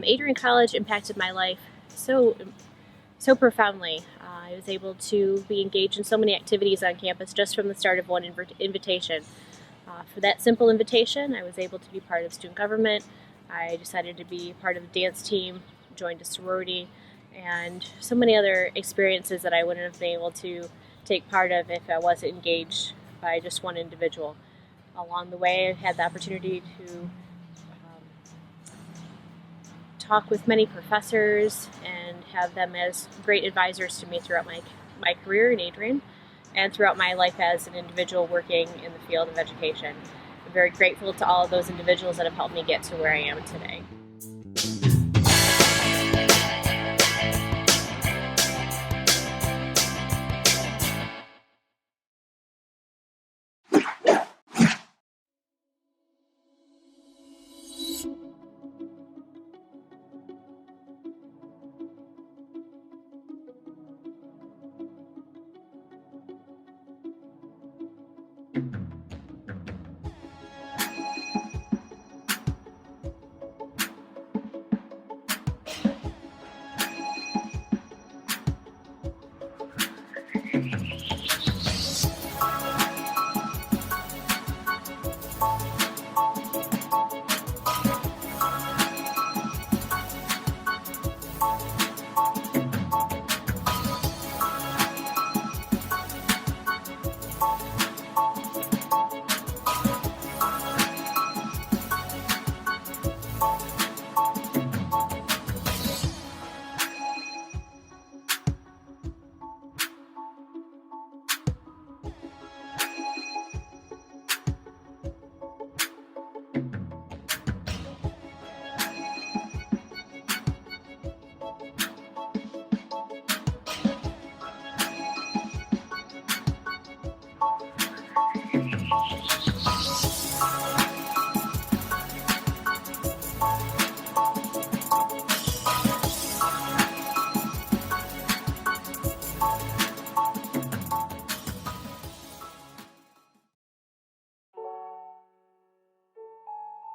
Adrian College impacted my life so profoundly. I was able to be engaged in so many activities on campus just from the start of one invitation. For that simple invitation, I was able to be part of student government. I decided to be part of the dance team, joined a sorority, and so many other experiences that I wouldn't have been able to take part of if I wasn't engaged by just one individual. Along the way, I had the opportunity to talk with many professors and have them as great advisors to me throughout my career in Adrian and throughout my life as an individual working in the field of education. I'm very grateful to all of those individuals that have helped me get to where I am today.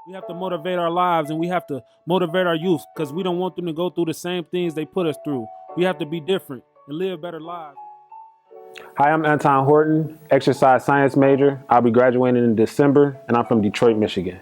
We have to motivate our lives and we have to motivate our youth because we don't want them to go through the same things they put us through. We have to be different and live better lives. Hi, I'm Anton Horton, exercise science major. I'll be graduating in December, and I'm from Detroit, Michigan.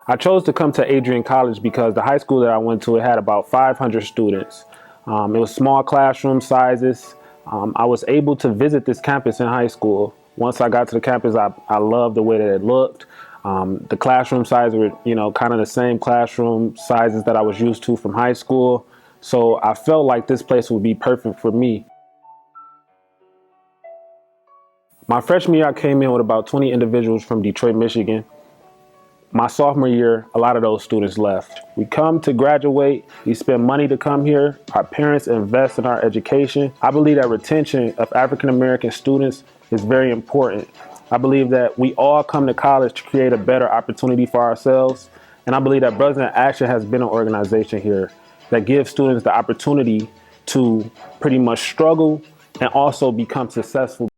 I chose to come to Adrian College because the high school that I went to, it had about 500 students. It was small classroom sizes. I was able to visit this campus in high school. Once I got to the campus, I loved the way that it looked. The classroom sizes were, kind of the same classroom sizes that I was used to from high school. So I felt like this place would be perfect for me. My freshman year, I came in with about 20 individuals from Detroit, Michigan. My sophomore year, a lot of those students left. We come to graduate, we spend money to come here, our parents invest in our education. I believe that retention of African American students is very important. I believe that we all come to college to create a better opportunity for ourselves. And I believe that Brothers in Action has been an organization here that gives students the opportunity to pretty much struggle and also become successful.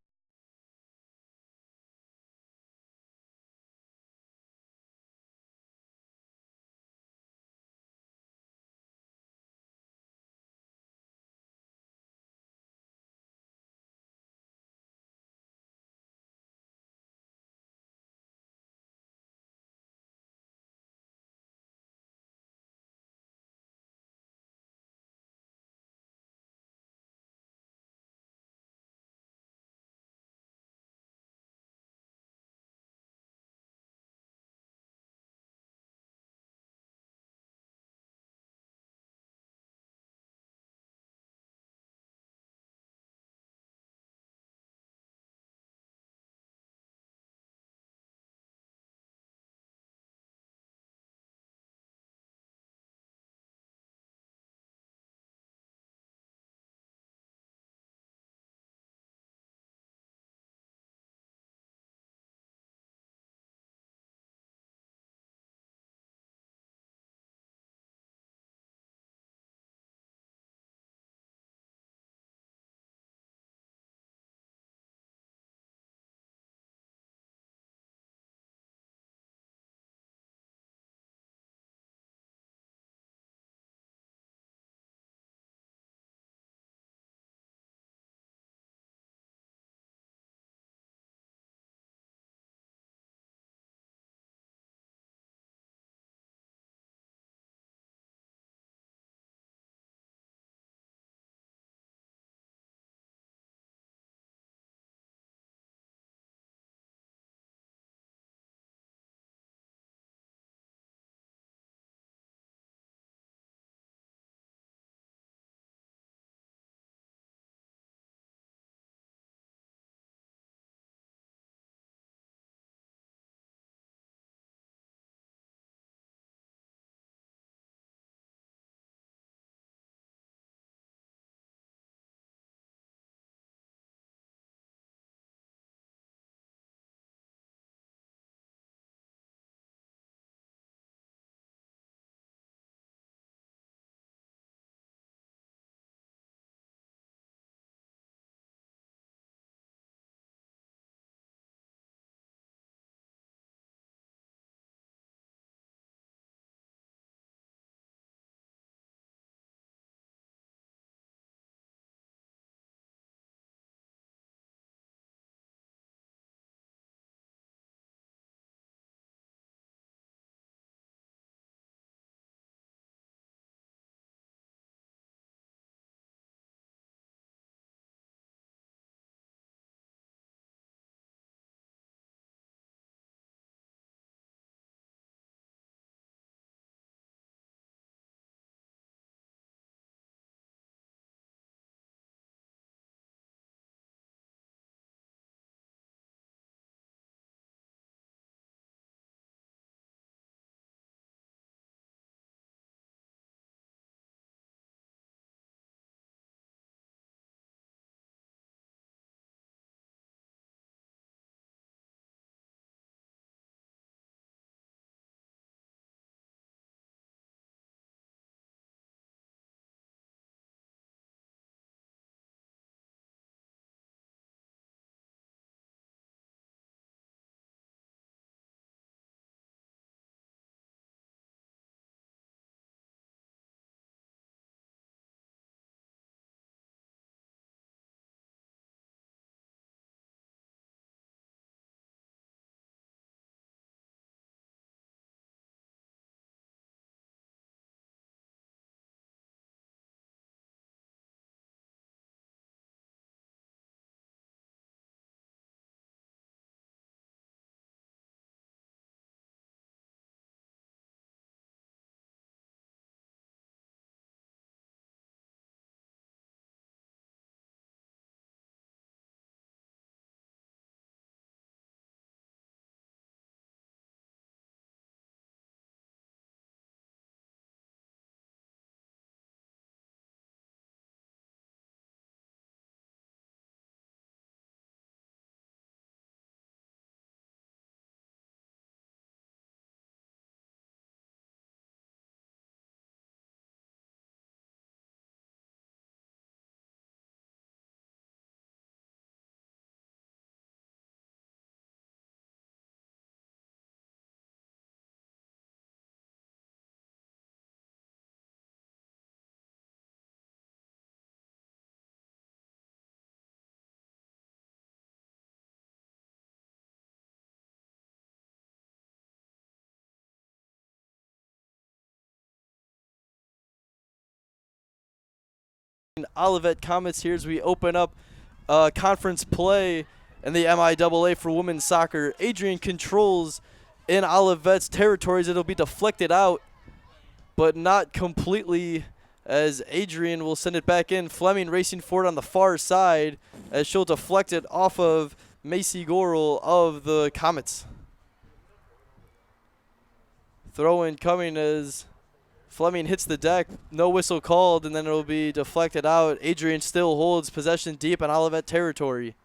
Olivet Comets here as we open up conference play in the MIAA for women's soccer. Adrian controls in Olivet's territories. It'll be deflected out, but not completely, as Adrian will send it back in. Fleming racing forward on the far side as she'll deflect it off of Macy Gorel of the Comets. Throw-in coming as Fleming hits the deck. No whistle called, and then it'll be deflected out. Adrian still holds possession deep in Olivet territory.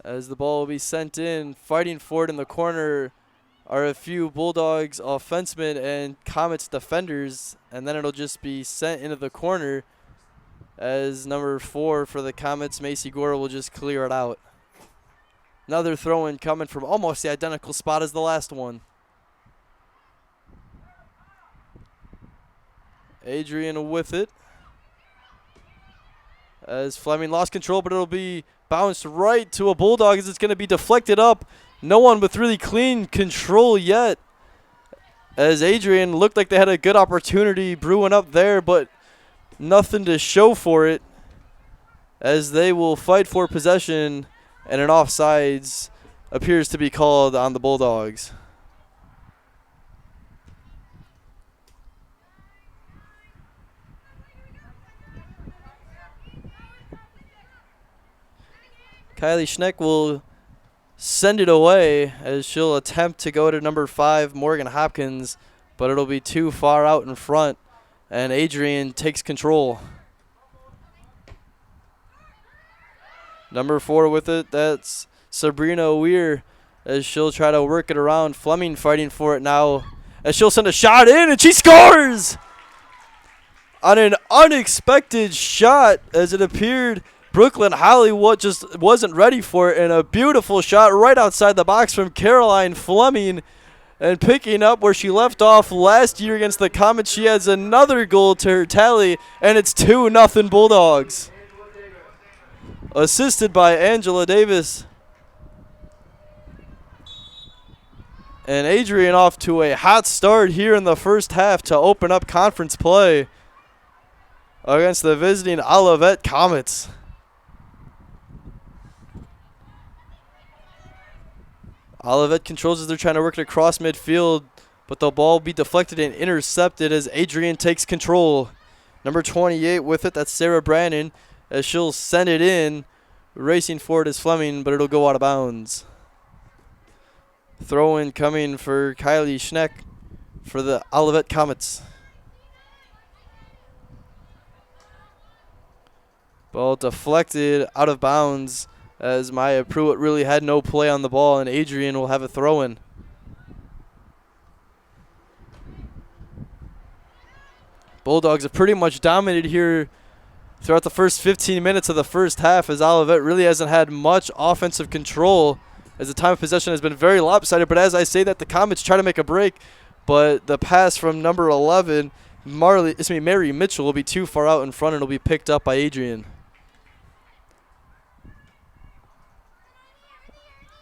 As the ball will be sent in, fighting for it in the corner are a few Bulldogs offensemen and Comets defenders, and then it'll just be sent into the corner as number 4 for the Comets, Macy Gore, will just clear it out. Another throw-in coming from almost the identical spot as the last one. Adrian with it, as Fleming lost control, but it'll be bounced right to a Bulldog as it's going to be deflected up. No one with really clean control yet, as Adrian looked like they had a good opportunity brewing up there, but nothing to show for it, as they will fight for possession, and an offsides appears to be called on the Bulldogs. Kylie Schneck will send it away as she'll attempt to go to number 5, Morgan Hopkins, but it'll be too far out in front, and Adrian takes control. Number 4 with it, that's Sabrina Weir, as she'll try to work it around. Fleming fighting for it now, as she'll send a shot in, and she scores! On an unexpected shot, as it appeared Brooklyn Hollywood just wasn't ready for it, and a beautiful shot right outside the box from Caroline Fleming, and picking up where she left off last year against the Comets. She has another goal to her tally, and it's 2-0 Bulldogs. Assisted by Angela Davis. And Adrian off to a hot start here in the first half to open up conference play against the visiting Olivet Comets. Olivet controls as they're trying to work it across midfield, but the ball will be deflected and intercepted as Adrian takes control. Number 28 with it, that's Sarah Brannon, as she'll send it in. Racing forward is Fleming, but it'll go out of bounds. Throw-in coming for Kylie Schneck for the Olivet Comets. Ball deflected out of bounds, as Maya Pruitt really had no play on the ball, and Adrian will have a throw-in. Bulldogs have pretty much dominated here throughout the first 15 minutes of the first half, as Olivet really hasn't had much offensive control, as the time of possession has been very lopsided. But as I say that, the Comets try to make a break, but the pass from number 11, Mary Mitchell, will be too far out in front, and will be picked up by Adrian.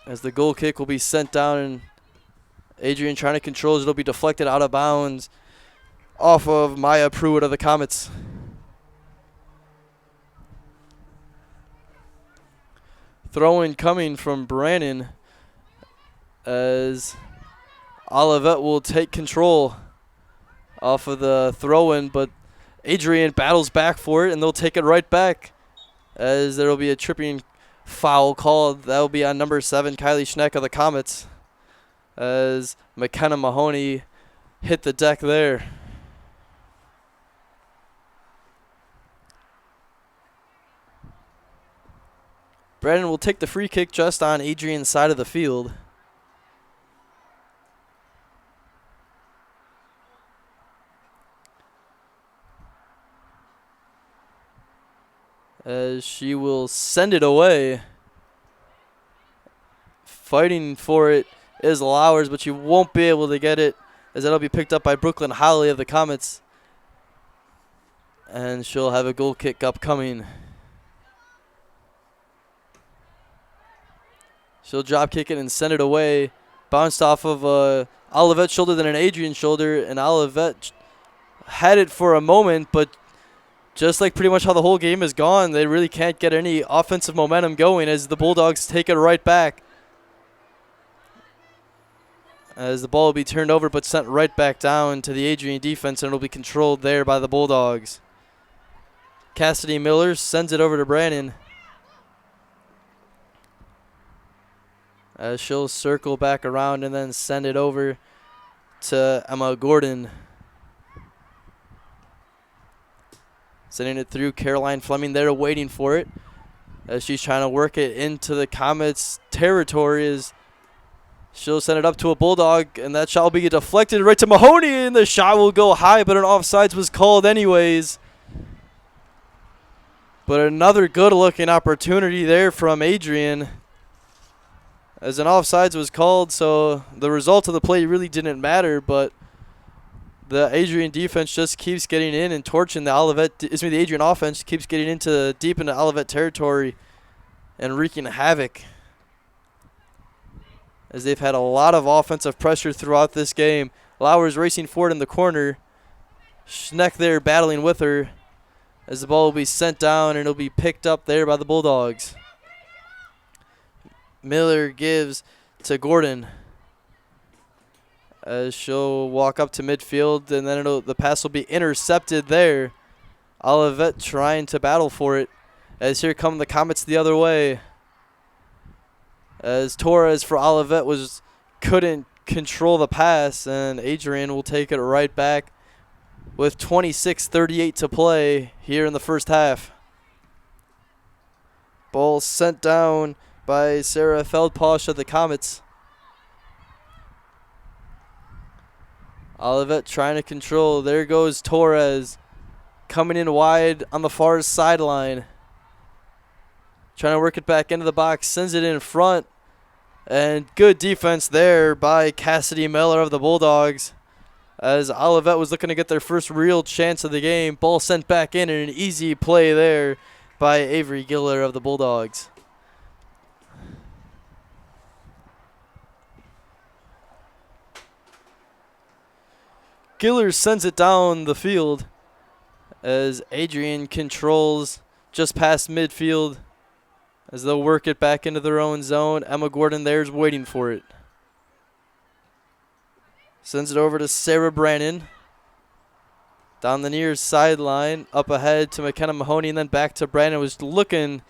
As the goal kick will be sent down, and Adrian trying to control it. It'll be deflected out of bounds off of Maya Pruitt of the Comets. Throw-in coming from Brannon, as Olivet will take control off of the throw-in, but Adrian battles back for it, and they'll take it right back, as there will be a tripping foul called. That will be on number 7, Kylie Schneck of the Comets, as McKenna Mahoney hit the deck there. Brandon will take the free kick just on Adrian's side of the field. As she will send it away. Fighting for it is Lowers, but she won't be able to get it, as that'll be picked up by Brooklyn Holly of the Comets. And she'll have a goal kick upcoming. She'll drop kick it and send it away Bounced off of Olivet's shoulder, then an Adrian shoulder, and Olivet had it for a moment, but just like pretty much how the whole game is gone, they really can't get any offensive momentum going as the Bulldogs take it right back. As the ball will be turned over but sent right back down to the Adrian defense, and it'll be controlled there by the Bulldogs. Cassidy Miller sends it over to Brandon. As she'll circle back around and then send it over to Emma Gordon. Sending it through Caroline Fleming there waiting for it. As she's trying to work it into the Comets' territory, as she'll send it up to a Bulldog, and that shot will be deflected right to Mahoney, and the shot will go high, but an offsides was called anyways. But another good-looking opportunity there from Adrian, as an offsides was called, so the result of the play really didn't matter, but the Adrian defense just keeps getting in and torching the Adrian offense keeps getting into deep into Olivet territory and wreaking havoc, as they've had a lot of offensive pressure throughout this game. Lowers racing forward in the corner. Schneck there battling with her, as the ball will be sent down and it'll be picked up there by the Bulldogs. Miller gives to Gordon, as she'll walk up to midfield, and then the pass will be intercepted there. Olivet trying to battle for it, as here come the Comets the other way. As Torres for Olivet couldn't control the pass, and Adrian will take it right back with 26:38 to play here in the first half. Ball sent down by Sarah Feldposch of the Comets. Olivet trying to control. There goes Torres coming in wide on the far sideline. Trying to work it back into the box. Sends it in front. And good defense there by Cassidy Miller of the Bulldogs, as Olivet was looking to get their first real chance of the game. Ball sent back in, and an easy play there by Avery Giller of the Bulldogs. Giller sends it down the field, as Adrian controls just past midfield, as they'll work it back into their own zone. Emma Gordon there's waiting for it. Sends it over to Sarah Brannon. Down the near sideline, up ahead to McKenna Mahoney, and then back to Brandon. Was looking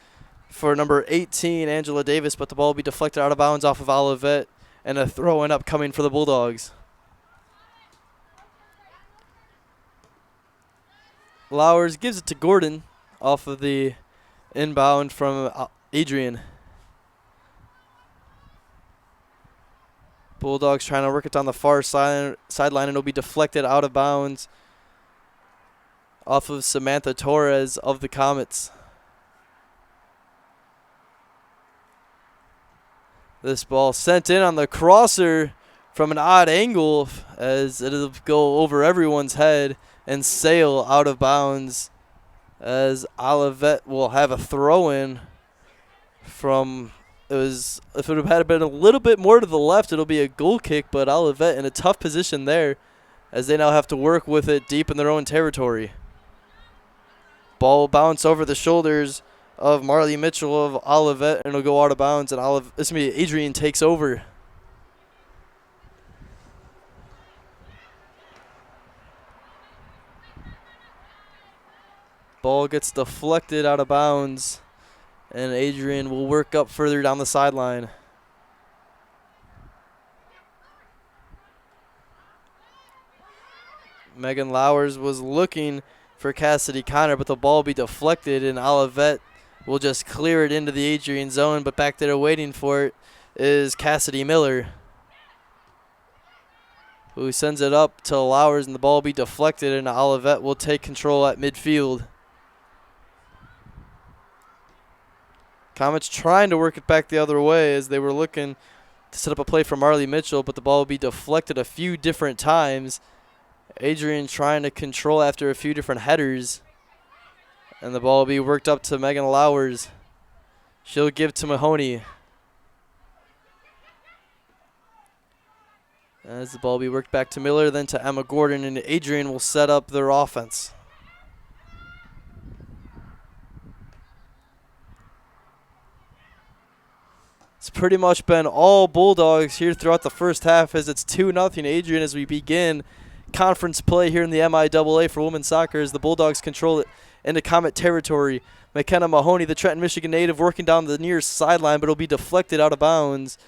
for number 18, Angela Davis, but the ball will be deflected out of bounds off of Olivet, and a throw-in upcoming for the Bulldogs. Lowers gives it to Gordon off of the inbound from Adrian. Bulldogs trying to work it down the far sideline, and it'll be deflected out of bounds off of Samantha Torres of the Comets. This ball sent in on the crosser from an odd angle, as it'll go over everyone's head and sail out of bounds, as Olivet will have a throw-in from, if it would have had been a little bit more to the left, it'll be a goal kick, but Olivet in a tough position there, as they now have to work with it deep in their own territory. Ball will bounce over the shoulders of Marley Mitchell of Olivet, and it'll go out of bounds, and Adrian takes over. Ball gets deflected out of bounds, and Adrian will work up further down the sideline. Megan Lowers was looking for Cassidy Connor, but the ball will be deflected, and Olivet will just clear it into the Adrian zone, but back there waiting for it is Cassidy Miller, who sends it up to Lowers, and the ball will be deflected, and Olivet will take control at midfield. Comets trying to work it back the other way, as they were looking to set up a play for Marley Mitchell, but the ball will be deflected a few different times. Adrian trying to control after a few different headers, and the ball will be worked up to Megan Lowers. She'll give to Mahoney. As the ball will be worked back to Miller, then to Emma Gordon, and Adrian will set up their offense. It's pretty much been all Bulldogs here throughout the first half, as it's 2-0 Adrian as we begin conference play here in the MIAA for women's soccer, as the Bulldogs control it into Comet territory. McKenna Mahoney, the Trenton, Michigan native, working down the near sideline, but it'll be deflected out of bounds.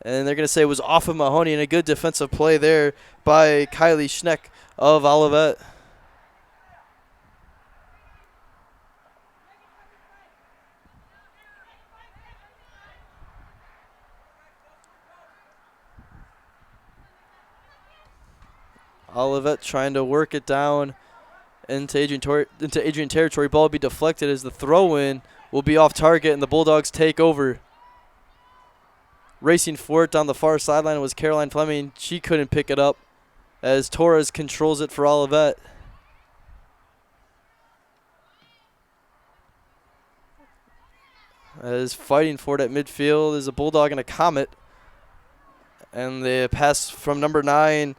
And they're going to say it was off of Mahoney, and a good defensive play there by Kylie Schneck of Olivet. Olivet trying to work it down into Adrian territory. Ball will be deflected as the throw-in will be off target, and the Bulldogs take over. Racing for it down the far sideline was Caroline Fleming. She couldn't pick it up as Torres controls it for Olivet. As fighting for it at midfield is a Bulldog and a Comet. And the pass from number 9,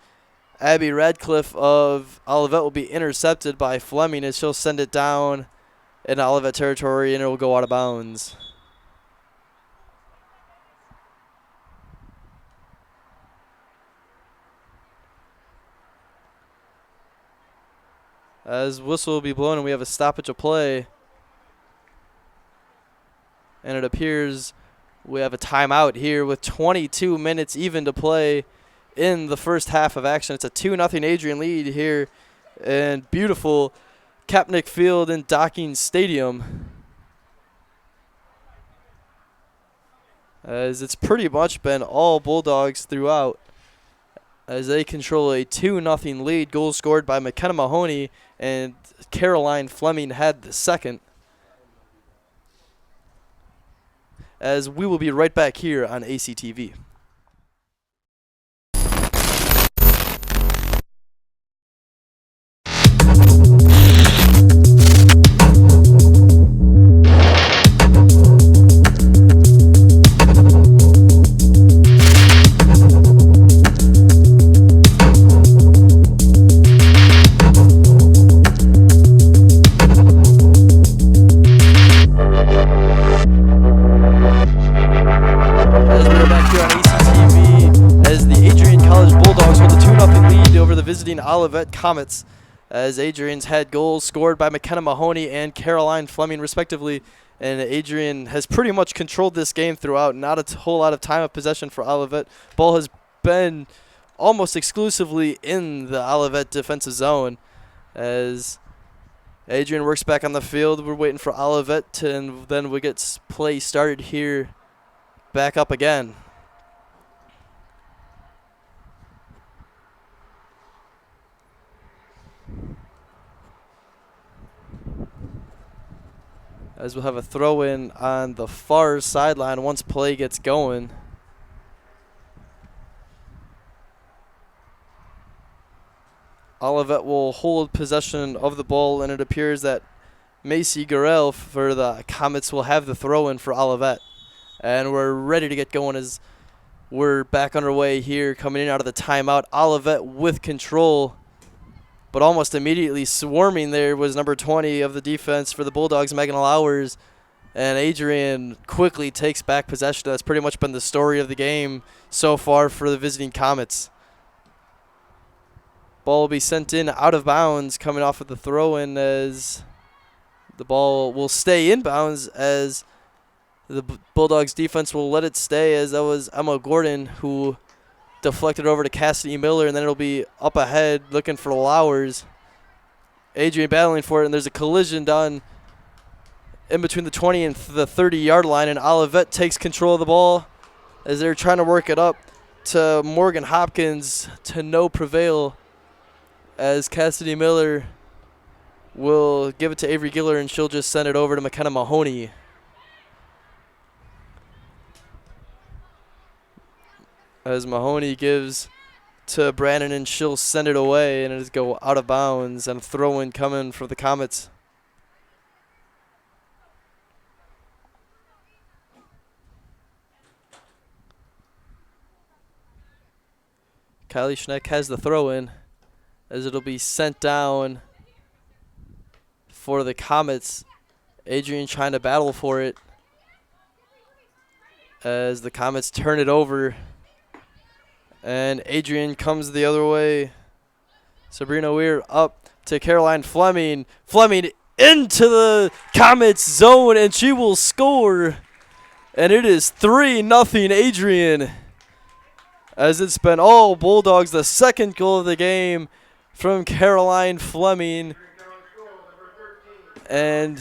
Abby Radcliffe of Olivet, will be intercepted by Fleming as she'll send it down in Olivet territory, and it will go out of bounds. As whistle will be blown and we have a stoppage of play. And it appears we have a timeout here with 22 minutes even to play in the first half of action. It's a 2-0 Adrian lead here in beautiful Kapnick Field in Docking Stadium. As it's pretty much been all Bulldogs throughout, as they control a 2-0 lead. Goals scored by McKenna Mahoney, and Caroline Fleming had the second. As we will be right back here on ACTV. Olivet Comets, as Adrian's had goals scored by McKenna Mahoney and Caroline Fleming respectively, and Adrian has pretty much controlled this game throughout. Not a whole lot of time of possession for Olivet. Ball has been almost exclusively in the Olivet defensive zone as Adrian works back on the field. We're waiting for Olivet to, and then we get play started here back up again. As we'll have a throw-in on the far sideline once play gets going. Olivet will hold possession of the ball, and it appears that Macy Garel for the Comets will have the throw-in for Olivet. And we're ready to get going as we're back underway here, coming in out of the timeout. Olivet with control, but almost immediately swarming there was number 20 of the defense for the Bulldogs, Megan Lowers. And Adrian quickly takes back possession. That's pretty much been the story of the game so far for the visiting Comets. Ball will be sent in out of bounds coming off of the throw-in, as the ball will stay in bounds as the Bulldogs defense will let it stay, as that was Emma Gordon who deflected over to Cassidy Miller, and then it'll be up ahead looking for Lowers. Adrian battling for it, and there's a collision done in between the 20 and the 30-yard line, and Olivet takes control of the ball as they're trying to work it up to Morgan Hopkins to no prevail, as Cassidy Miller will give it to Avery Giller, and she'll just send it over to McKenna Mahoney. As Mahoney gives to Brandon, and she'll send it away, and it'll go out of bounds, and a throw-in coming for the Comets. Kylie Schneck has the throw in as it'll be sent down for the Comets. Adrian trying to battle for it as the Comets turn it over. And Adrian comes the other way. Sabrina Weir up to Caroline Fleming. Fleming into the Comets zone, and she will score. And it is 3-0 Adrian. As it's been all Bulldogs, the second goal of the game from Caroline Fleming. And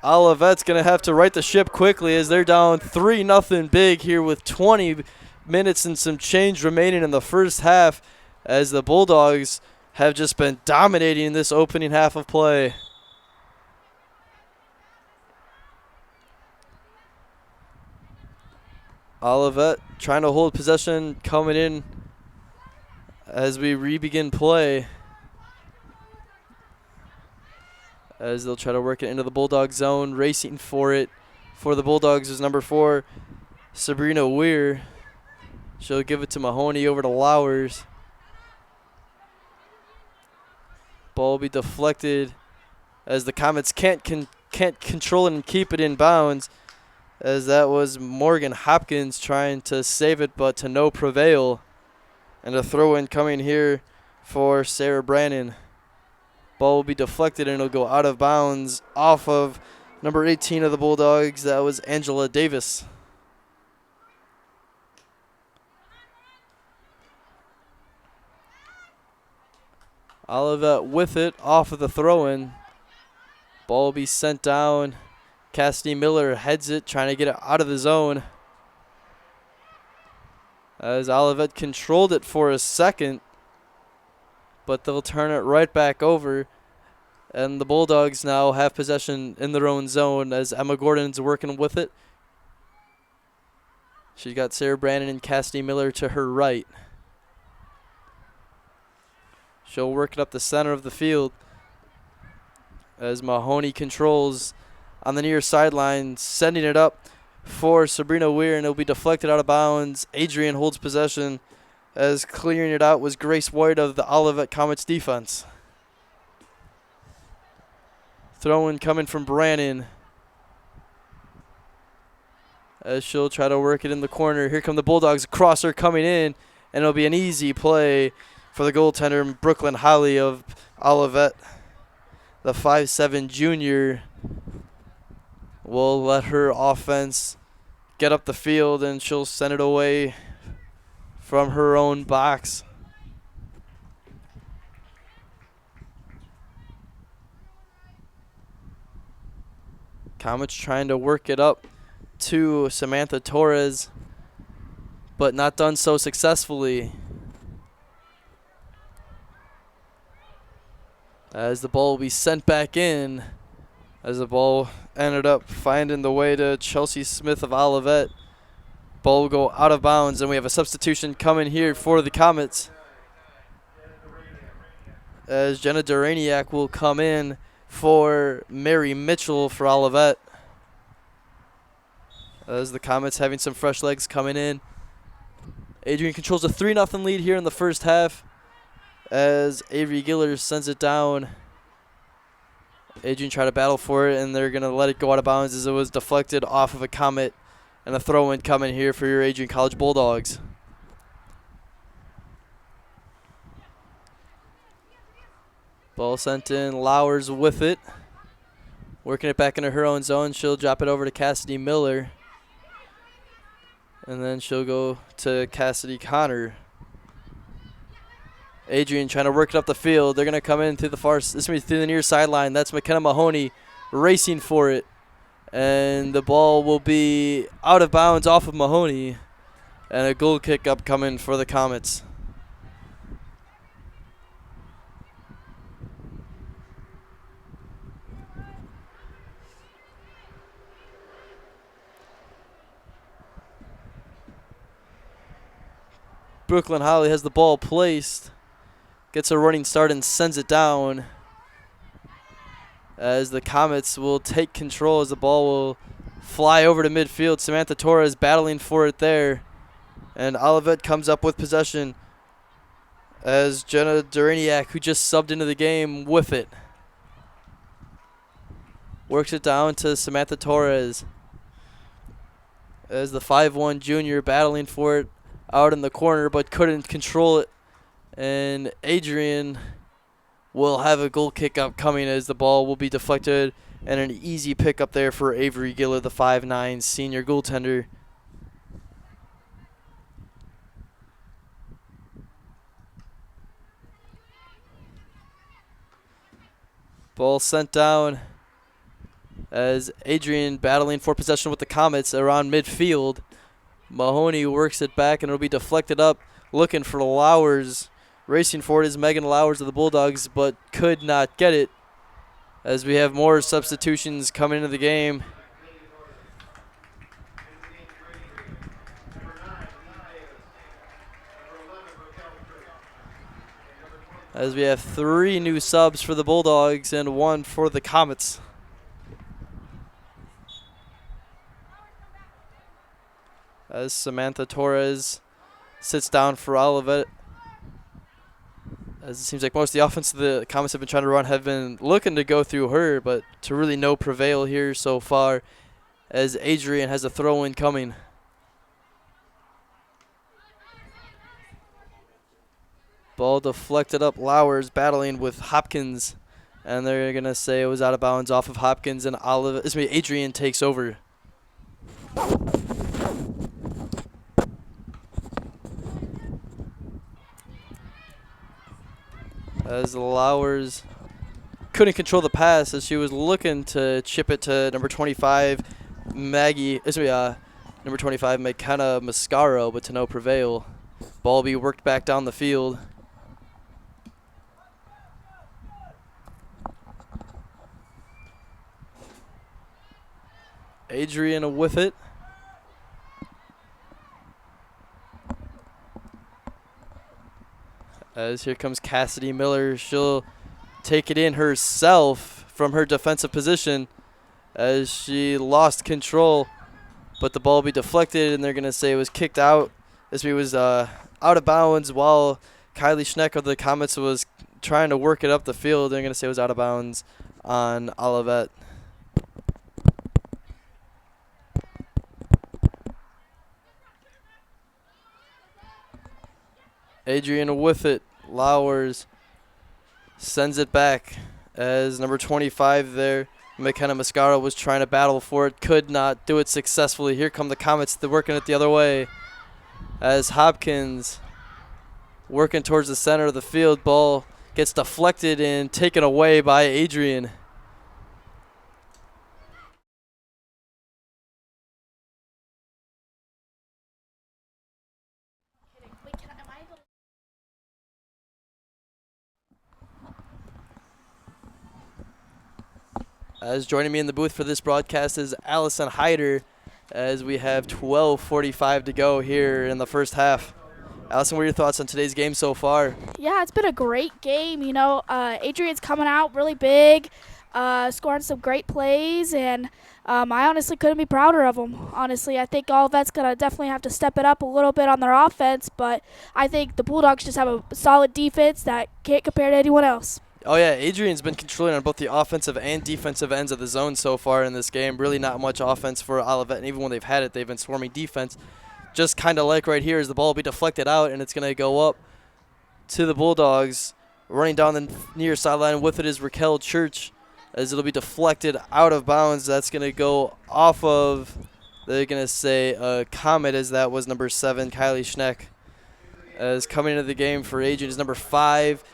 Olivet's going to have to right the ship quickly as they're down 3-0 big here with 20 minutes and some change remaining in the first half, as the Bulldogs have just been dominating this opening half of play. Olivet trying to hold possession, coming in as we re-begin play. As they'll try to work it into the Bulldog zone, racing for it. For the Bulldogs is number 4, Sabrina Weir. She'll give it to Mahoney over to Lowers. Ball will be deflected as the Comets can't control it and keep it in bounds, as that was Morgan Hopkins trying to save it, but to no prevail. And a throw-in coming here for Sarah Brannon. Ball will be deflected and it'll go out of bounds off of number 18 of the Bulldogs. That was Angela Davis. Olivet with it off of the throw-in. Ball will be sent down. Cassidy Miller heads it, trying to get it out of the zone. As Olivet controlled it for a second, but they'll turn it right back over. And the Bulldogs now have possession in their own zone as Emma Gordon's working with it. She's got Sarah Brandon and Cassidy Miller to her right. She'll work it up the center of the field as Mahoney controls on the near sideline, sending it up for Sabrina Weir, and it'll be deflected out of bounds. Adrian holds possession as clearing it out was Grace White of the Olivet Comets defense. Throw-in coming from Brannon as she'll try to work it in the corner. Here come the Bulldogs. Crosser coming in, and it'll be an easy play for the goaltender, Brooklyn Holly of Olivet. The 5'7" junior will let her offense get up the field, and she'll send it away from her own box. Comets trying to work it up to Samantha Torres, but not done so successfully. As the ball will be sent back in, as the ball ended up finding the way to Chelsea Smith of Olivet. Ball will go out of bounds, and we have a substitution coming here for the Comets, as Jenna Duraniak will come in for Mary Mitchell for Olivet. As the Comets having some fresh legs coming in. Adrian controls a 3-0 lead here in the first half as Avery Gillers sends it down. Adrian tried to battle for it, and they're going to let it go out of bounds as it was deflected off of a Comet. And a throw-in coming here for your Adrian College Bulldogs. Ball sent in. Lowers with it. Working it back into her own zone. She'll drop it over to Cassidy Miller. And then she'll go to Cassidy Connor. Adrian trying to work it up the field. They're going to come in through through the near sideline. That's McKenna Mahoney racing for it. And the ball will be out of bounds off of Mahoney. And a goal kick up coming for the Comets. Brooklyn Holly has the ball placed. Gets a running start and sends it down. As the Comets will take control as the ball will fly over to midfield. Samantha Torres battling for it there. And Olivet comes up with possession. as Jenna Duraniak, who just subbed into the game, with it. Works it down to Samantha Torres as the 5'1" junior battling for it out in the corner but couldn't control it. And Adrian will have a goal kick upcoming as the ball will be deflected, and an easy pickup there for Avery Giller, the 5'9" senior goaltender. Ball sent down as Adrian battling for possession with the Comets around midfield. Mahoney works it back, and it'll be deflected up, looking for Lowers. Racing for it is Megan Lowers of the Bulldogs, but could not get it as we have more substitutions coming into the game. As we have 3 new subs for the Bulldogs and 1 for the Comets. As Samantha Torres sits down for Olivet. As it seems like most of the offense the Comets have been trying to run have been looking to go through her, but to really no prevail here so far, as Adrian has a throw-in coming. Ball deflected up. Lowers battling with Hopkins, and they're going to say it was out of bounds off of Hopkins, and Adrian takes over. As Lowers couldn't control the pass as she was looking to chip it to number 25, number 25, McKenna Mascaro, but to no prevail. Ball be worked back down the field. Adrian with it. As here comes Cassidy Miller. She'll take it in herself from her defensive position as she lost control. But the ball will be deflected, and they're going to say it was kicked out as he was out of bounds while Kylie Schneck of the Comets was trying to work it up the field. They're going to say it was out of bounds on Olivet. Adrian with it. Lowers sends it back as number 25 there, McKenna Mascaro, was trying to battle for it. Could not do it successfully. Here come the Comets. They're working it the other way as Hopkins working towards the center of the field. Ball gets deflected and taken away by Adrian. As joining me in the booth for this broadcast is Allison Hyder, as we have 12:45 to go here in the first half. Allison, what are your thoughts on today's game so far? Yeah, it's been a great game. You know, Adrian's coming out really big, scoring some great plays, and I honestly couldn't be prouder of him. Honestly, I think Olivet's going to definitely have to step it up a little bit on their offense, but I think the Bulldogs just have a solid defense that can't compare to anyone else. Oh, yeah, Adrian's been controlling on both the offensive and defensive ends of the zone so far in this game. Really not much offense for Olivet, and even when they've had it, they've been swarming defense. Just kind of like right here as the ball will be deflected out, and it's going to go up to the Bulldogs. Running down the near sideline with it is Raquel Church, as it'll be deflected out of bounds. That's going to go off of, they're going to say, a Comet, as that was number 7, Kylie Schneck. As coming into the game for Adrian is number 5,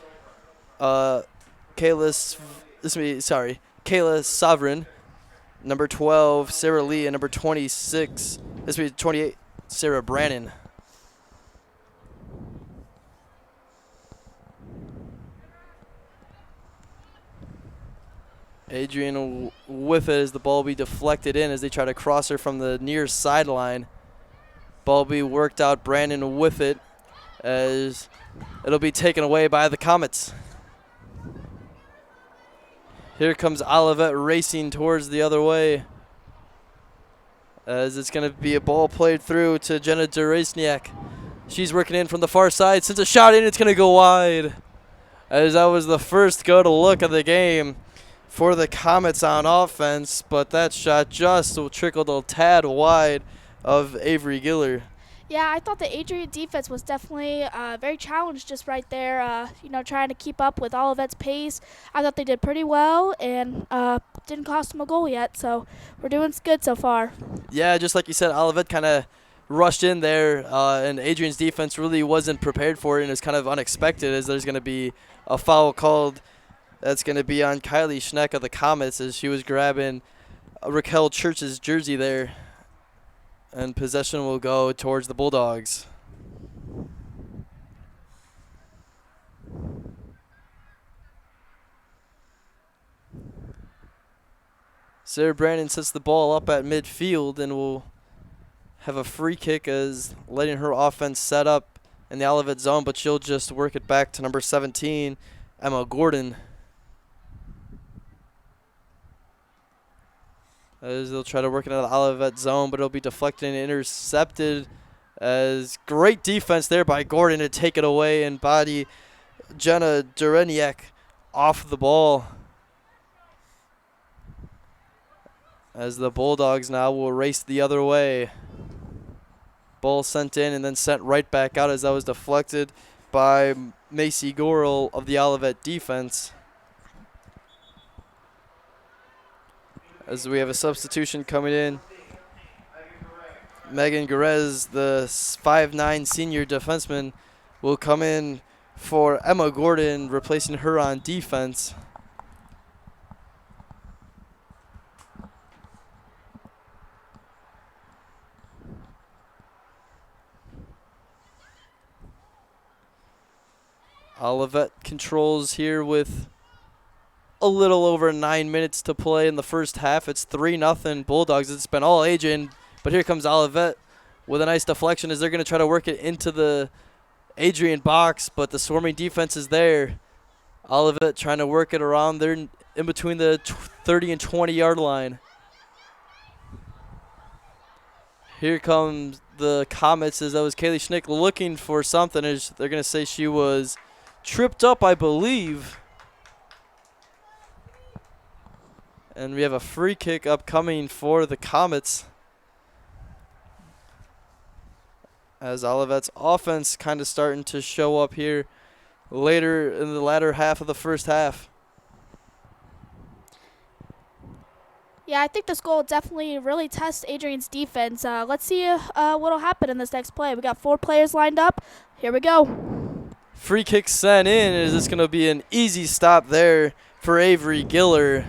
Kayla Sovereign, number 12, Sarah Lee, and number 26, 28, Sarah Brannon. Adrian with it as the ball be deflected in as they try to cross her from the near sideline. Ball be worked out, Brandon with it as it'll be taken away by the Comets. Here comes Olivet racing towards the other way as it's going to be a ball played through to Jenna Durasniak She's working in from the far side. Sends a shot in. It's going to go wide. As that was the first go-to look of the game for the Comets on offense. But that shot just trickled a tad wide of Avery Giller. Yeah, I thought the Adrian defense was definitely very challenged just right there, trying to keep up with Olivet's pace. I thought they did pretty well and didn't cost them a goal yet, so we're doing good so far. Yeah, just like you said, Olivet kind of rushed in there, and Adrian's defense really wasn't prepared for it, and it's kind of unexpected as there's going to be a foul called that's going to be on Kylie Schneck of the Comets as she was grabbing Raquel Church's jersey there. And possession will go towards the Bulldogs. Sarah Brandon sets the ball up at midfield and will have a free kick as letting her offense set up in the Olivet zone, but she'll just work it back to number 17, Emma Gordon. As they'll try to work it out of the Olivet zone, but it'll be deflected and intercepted. As great defense there by Gordon to take it away and body Jenna Dureniak off the ball. As the Bulldogs now will race the other way. Ball sent in and then sent right back out as that was deflected by Macy Gorel of the Olivet defense. As we have a substitution coming in. Megan Garez, the 5'9" senior defenseman, will come in for Emma Gordon, replacing her on defense. Olivet controls here with a little over 9 minutes to play in the first half. It's 3-0 Bulldogs. It's been all Adrian, but here comes Olivet with a nice deflection as they're going to try to work it into the Adrian box, but the swarming defense is there. Olivet trying to work it around there in between the 30 and 20-yard line. Here comes the Comets as that was Kaylee Schnick looking for something. As they're going to say she was tripped up, I believe. And we have a free kick upcoming for the Comets. As Olivet's offense kind of starting to show up here later in the latter half of the first half. Yeah, I think this goal definitely really tests Adrian's defense. Let's see what will happen in this next play. We got 4 players lined up. Here we go. Free kick sent in. Is this going to be an easy stop there for Avery Giller?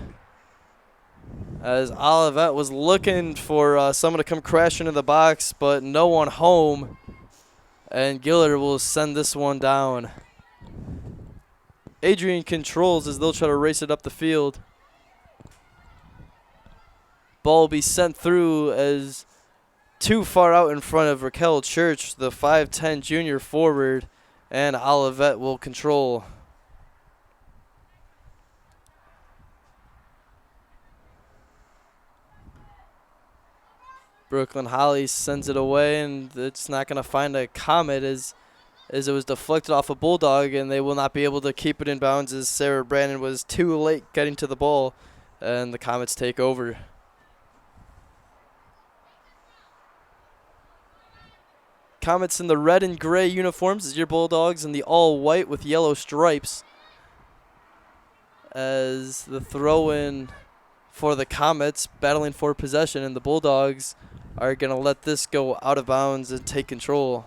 As Olivet was looking for someone to come crashing into the box, but no one home. And Giller will send this one down. Adrian controls as they'll try to race it up the field. Ball will be sent through as too far out in front of Raquel Church, the 5'10" junior forward, and Olivet will control. Brooklyn Holly sends it away, and it's not going to find a Comet as it was deflected off a Bulldog, and they will not be able to keep it in bounds as Sarah Brandon was too late getting to the ball, and the Comets take over. Comets in the red and gray uniforms as your Bulldogs in the all white with yellow stripes. As the throw-in for the Comets battling for possession, and the Bulldogs are going to let this go out of bounds and take control.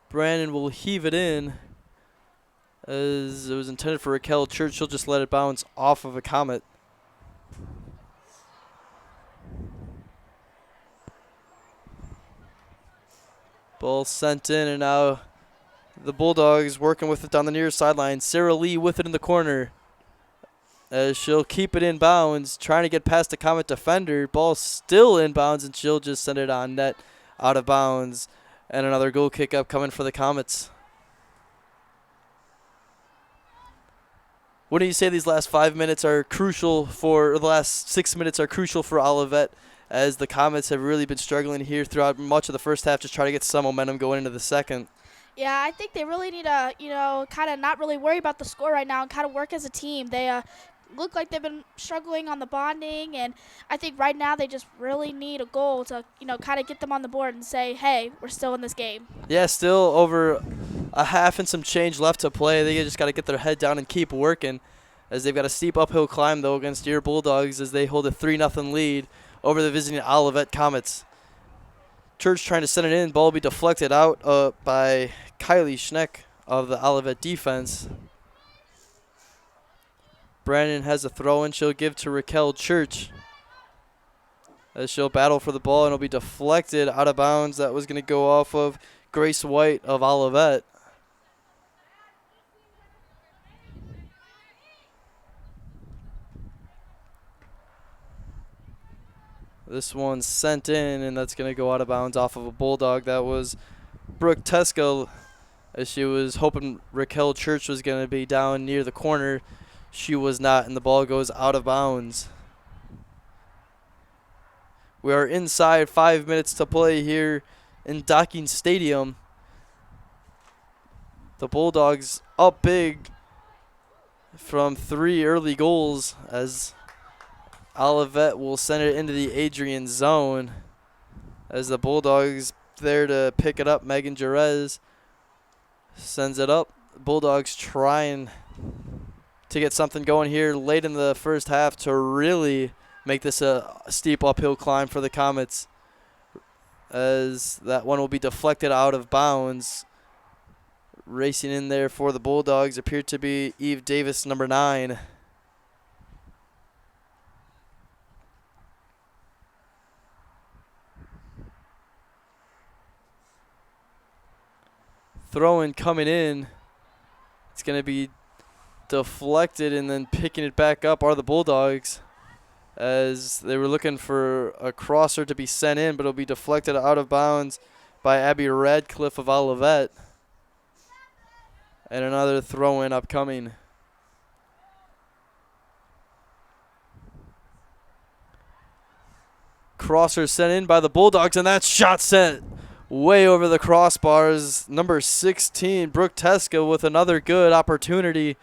Brandon will heave it in as it was intended for Raquel Church. She'll just let it bounce off of a Comet. Ball sent in, and now the Bulldogs working with it down the near sideline. Sarah Lee with it in the corner as she'll keep it in bounds, trying to get past the Comet defender. Ball still in bounds, and she'll just send it on net out of bounds. And another goal kick up coming for the Comets. Wouldn't you say these last 5 minutes are crucial for, or the last 6 minutes are crucial for Olivet, as the Comets have really been struggling here throughout much of the first half, just try to get some momentum going into the second? Yeah, I think they really need to, kind of not really worry about the score right now and kind of work as a team. They look like they've been struggling on the bonding, and I think right now they just really need a goal to, kind of get them on the board and say, hey, we're still in this game. Yeah, still over a half and some change left to play. They just got to get their head down and keep working, as they've got a steep uphill climb, though, against your Bulldogs as they hold a 3-0 lead over the visiting Olivet Comets. Church trying to send it in. Ball will be deflected out by Kylie Schneck of the Olivet defense. Brandon has a throw in. She'll give to Raquel Church, as she'll battle for the ball, and it'll be deflected out of bounds. That was going to go off of Grace White of Olivet. This one's sent in, and that's going to go out of bounds off of a Bulldog. That was Brooke Tesco, as she was hoping Raquel Church was going to be down near the corner. She was not, and the ball goes out of bounds. We are inside 5 minutes to play here in Docking Stadium. The Bulldogs up big from 3 early goals, as Olivet will send it into the Adrian zone, as the Bulldogs there to pick it up. Megan Jerez sends it up. Bulldogs trying to get something going here late in the first half to really make this a steep uphill climb for the Comets, as that one will be deflected out of bounds. Racing in there for the Bulldogs appeared to be Eve Davis, number 9. Throw-in coming in. It's going to be deflected, and then picking it back up are the Bulldogs, as they were looking for a crosser to be sent in, but it'll be deflected out of bounds by Abby Radcliffe of Olivet. And another throw-in upcoming. Crosser sent in by the Bulldogs, and that shot sent way over the crossbars. Number 16, Brooke Tesco, with another good opportunity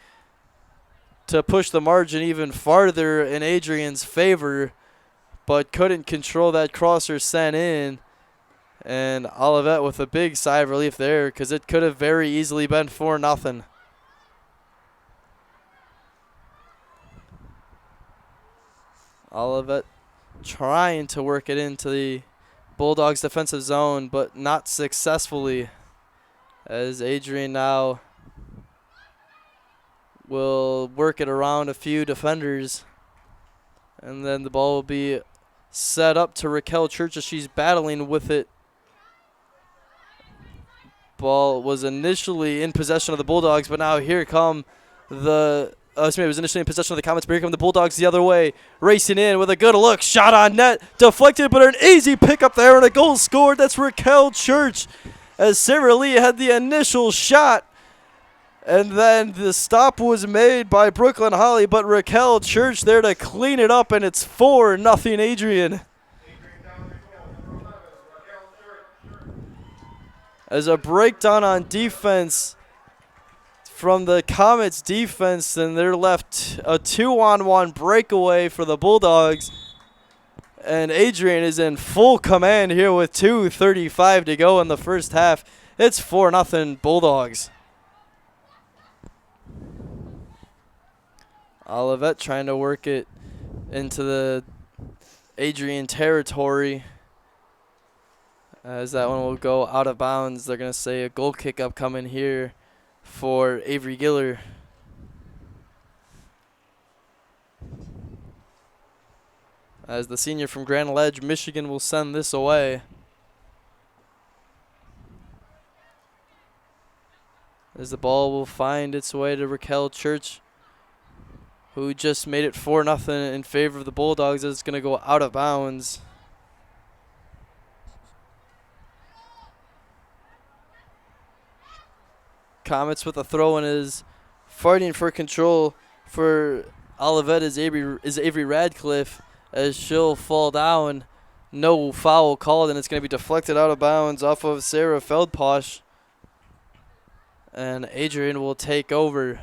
to push the margin even farther in Adrian's favor, but couldn't control that crosser sent in. And Olivet with a big sigh of relief there, because it could have very easily been 4-0. Olivet trying to work it into the Bulldogs defensive zone, but not successfully, as Adrian now will work it around a few defenders, and then the ball will be set up to Raquel Church as she's battling with it. Ball was initially in possession of the Bulldogs, but now here come the it was initially in possession of the Comets, but here come the Bulldogs the other way, racing in with a good look, shot on net, deflected, but an easy pickup there, and a goal scored. That's Raquel Church, as Sarah Lee had the initial shot, and then the stop was made by Brooklyn Holly, but Raquel Church there to clean it up, and it's 4-0 Adrian. As a breakdown on defense from the Comets defense, and they're left a 2-on-1 breakaway for the Bulldogs. And Adrian is in full command here with 2:35 to go in the first half. It's 4-0 Bulldogs. Olivet trying to work it into the Adrian territory, as that one will go out of bounds. They're going to say a goal kick upcoming here for Avery Giller. As the senior from Grand Ledge, Michigan, will send this away. As the ball will find its way to Raquel Church, who just made it 4-0 in favor of the Bulldogs. It's going to go out of bounds. Comets with a throw-in is fighting for control for Olivet is Avery Radcliffe, as she'll fall down. No foul called, and it's going to be deflected out of bounds off of Sarah Feldposch. And Adrian will take over.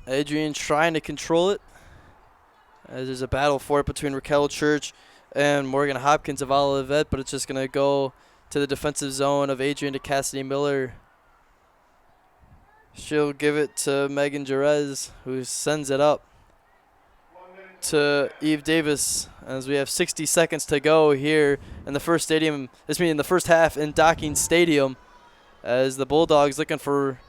Adrian trying to control it, as there's a battle for it between Raquel Church and Morgan Hopkins of Olivet, but it's just going to go to the defensive zone of Adrian to Cassidy Miller. She'll give it to Megan Jerez, who sends it up to Eve Davis, as we have 60 seconds to go here in the first half in Docking Stadium, as the Bulldogs looking for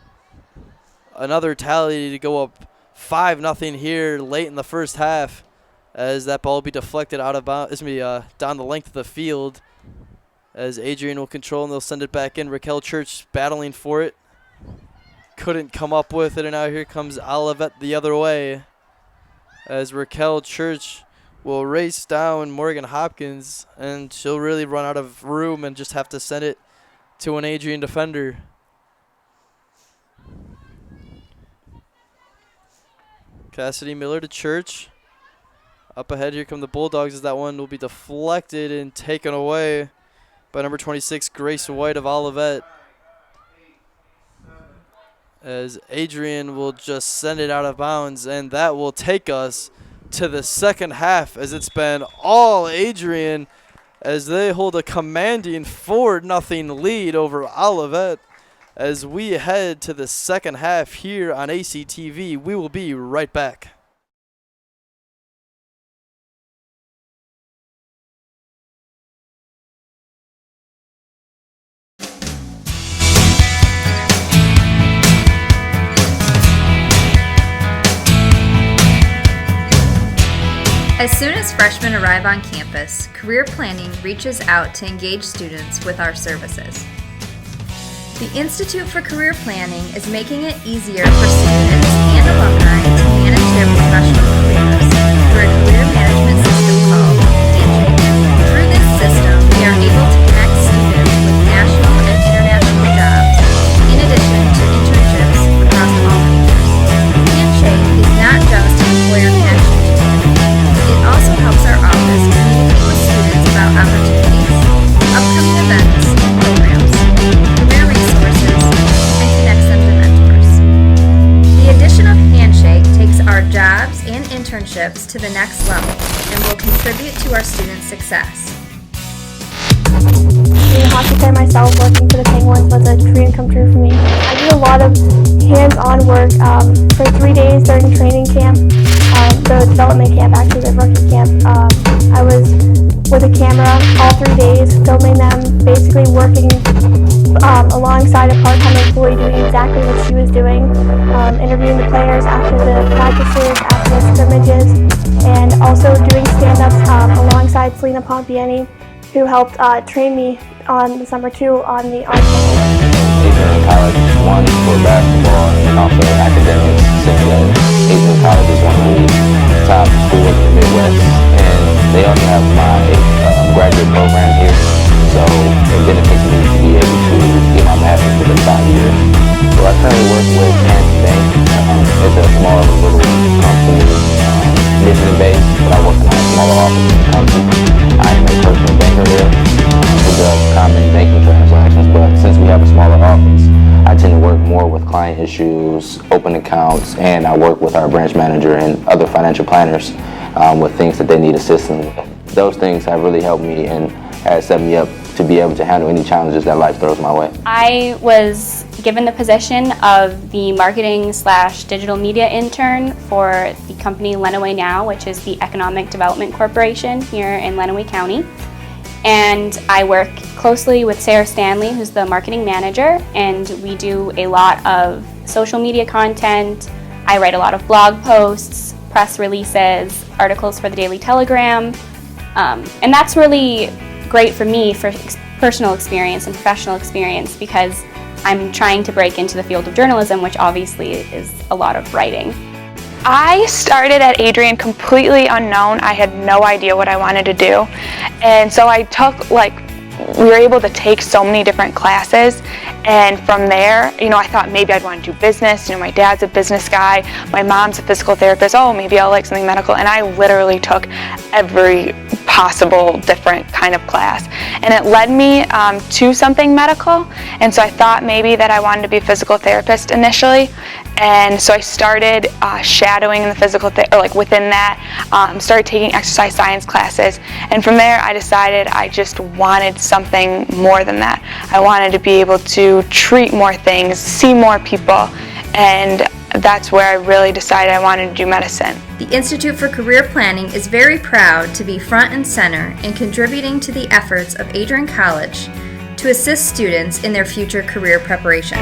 another tally to go up 5-0 here late in the first half, as that ball will be deflected out of bounds. Down the length of the field, as Adrian will control, and they'll send it back in. Raquel Church battling for it. Couldn't come up with it, and now here comes Olivet the other way, as Raquel Church will race down Morgan Hopkins, and she'll really run out of room and just have to send it to an Adrian defender. Cassidy Miller to Church. Up ahead, here come the Bulldogs, as that one will be deflected and taken away by number 26, Grace White of Olivet. As Adrian will just send it out of bounds, and that will take us to the second half, as it's been all Adrian, as they hold a commanding 4-0 lead over Olivet. As we head to the second half here on ACTV, we will be right back. As soon as freshmen arrive on campus, Career Planning reaches out to engage students with our services. The Institute for Career Planning is making it easier for students and alumni to manage their professional careers through a career management system called Handshake. Through this system, we are able to connect students with national and international jobs, in addition to internships across all majors. Handshake is not just an employer connection tool. It also helps our office communicate with students about opportunities, upcoming events, programs, career resources, and connects them to mentors. The addition of Handshake takes our jobs and internships to the next level and will contribute to our students' success. Being a hockey player myself, working for the Penguins was a dream come true for me. I did a lot of hands-on work for 3 days during training camp, the development camp, actually the rookie camp. I was with a camera all 3 days, filming them, basically working alongside a part-time employee doing exactly what she was doing, interviewing the players after the practices, after the scrimmages, and also doing stand-ups alongside Selena Pompiani, who helped train me on the summer 2 on the art channel. Adrian College is one for basketball and also academics, saying that Adrian College is one of the top schools in the Midwest, and they also have my graduate program here, so it benefits me to be able to get my master's within 5 years. So I currently work with Nancy Bank. It's a small little company, Michigan-based, but I work in a smaller office in the country. I am a personal banker there who does common banking transactions, but since we have a smaller office, I tend to work more with client issues, open accounts, and I work with our branch manager and other financial planners with things that they need assistance with. Those things have really helped me and has set me up to be able to handle any challenges that life throws my way. I was given the position of the marketing/digital media intern for the company Lenawee Now, which is the Economic Development Corporation here in Lenawee County. And I work closely with Sarah Stanley, who's the marketing manager, and we do a lot of social media content. I write a lot of blog posts, press releases, articles for the Daily Telegram, and that's really great for me for personal experience and professional experience, because I'm trying to break into the field of journalism, which obviously is a lot of writing. I started at Adrian completely unknown. I had no idea what I wanted to do. And so I took, we were able to take so many different classes, and from there, I thought maybe I'd want to do business. My dad's a business guy, my mom's a physical therapist. Oh, maybe I'll like something medical. And I literally took every possible different kind of class, and it led me to something medical. And so I thought maybe that I wanted to be a physical therapist initially. And so I started shadowing in the physical within that, started taking exercise science classes, and from there I decided I just wanted something more than that. I wanted to be able to treat more things, see more people, and that's where I really decided I wanted to do medicine. The Institute for Career Planning is very proud to be front and center in contributing to the efforts of Adrian College to assist students in their future career preparation.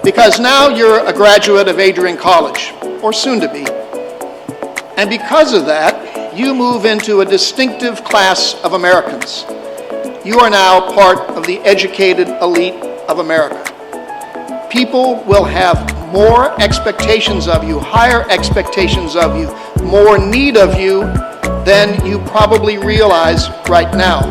because now you're a graduate of Adrian College, or soon to be. And because of that, you move into a distinctive class of Americans. You are now part of the educated elite of America. People will have more expectations of you, higher expectations of you, more need of you than you probably realize right now.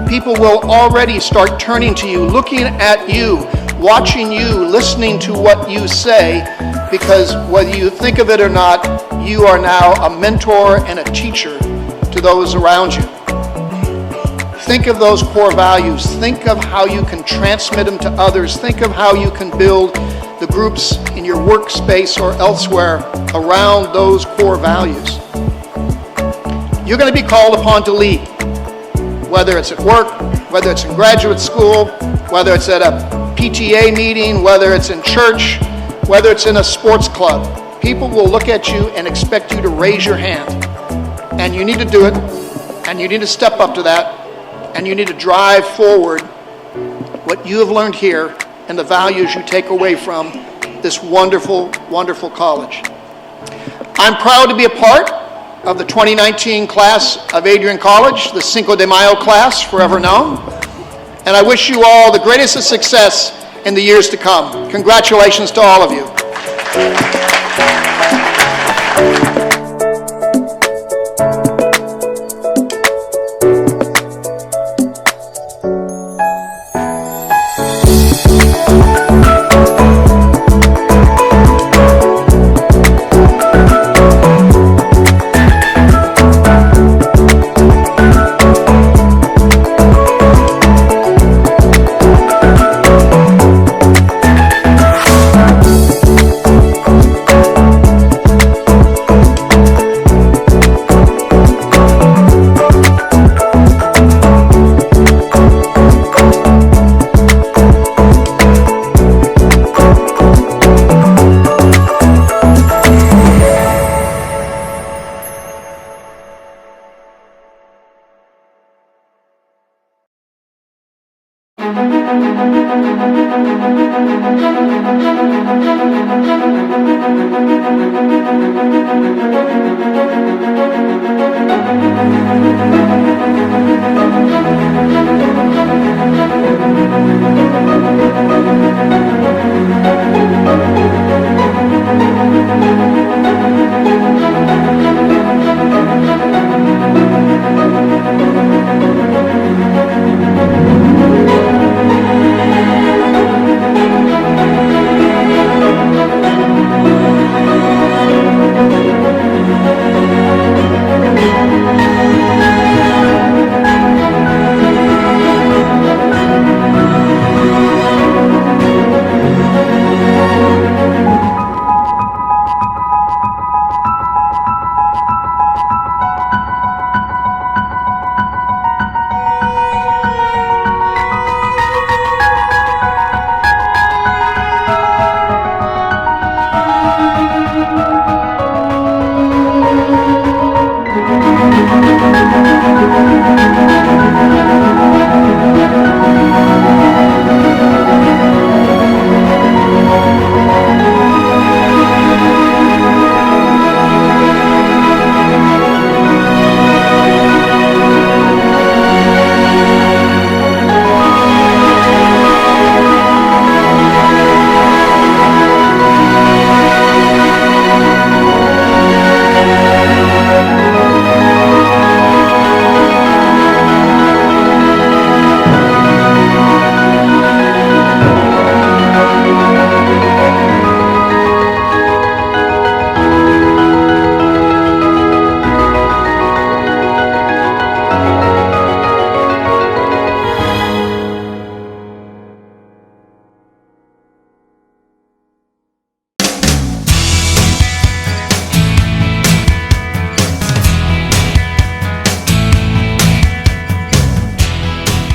People will already start turning to you, looking at you, watching you, listening to what you say, because whether you think of it or not, you are now a mentor and a teacher to those around you. Think of those core values. Think of how you can transmit them to others. Think of how you can build the groups in your workspace or elsewhere around those core values. You're going to be called upon to lead, whether it's at work, whether it's in graduate school, whether it's at a PTA meeting, whether it's in church, whether it's in a sports club. People will look at you and expect you to raise your hand. And you need to do it, and you need to step up to that, and you need to drive forward what you have learned here and the values you take away from this wonderful, wonderful college. I'm proud to be a part of the 2019 class of Adrian College, the Cinco de Mayo class, forever known. And I wish you all the greatest of success in the years to come. Congratulations to all of you.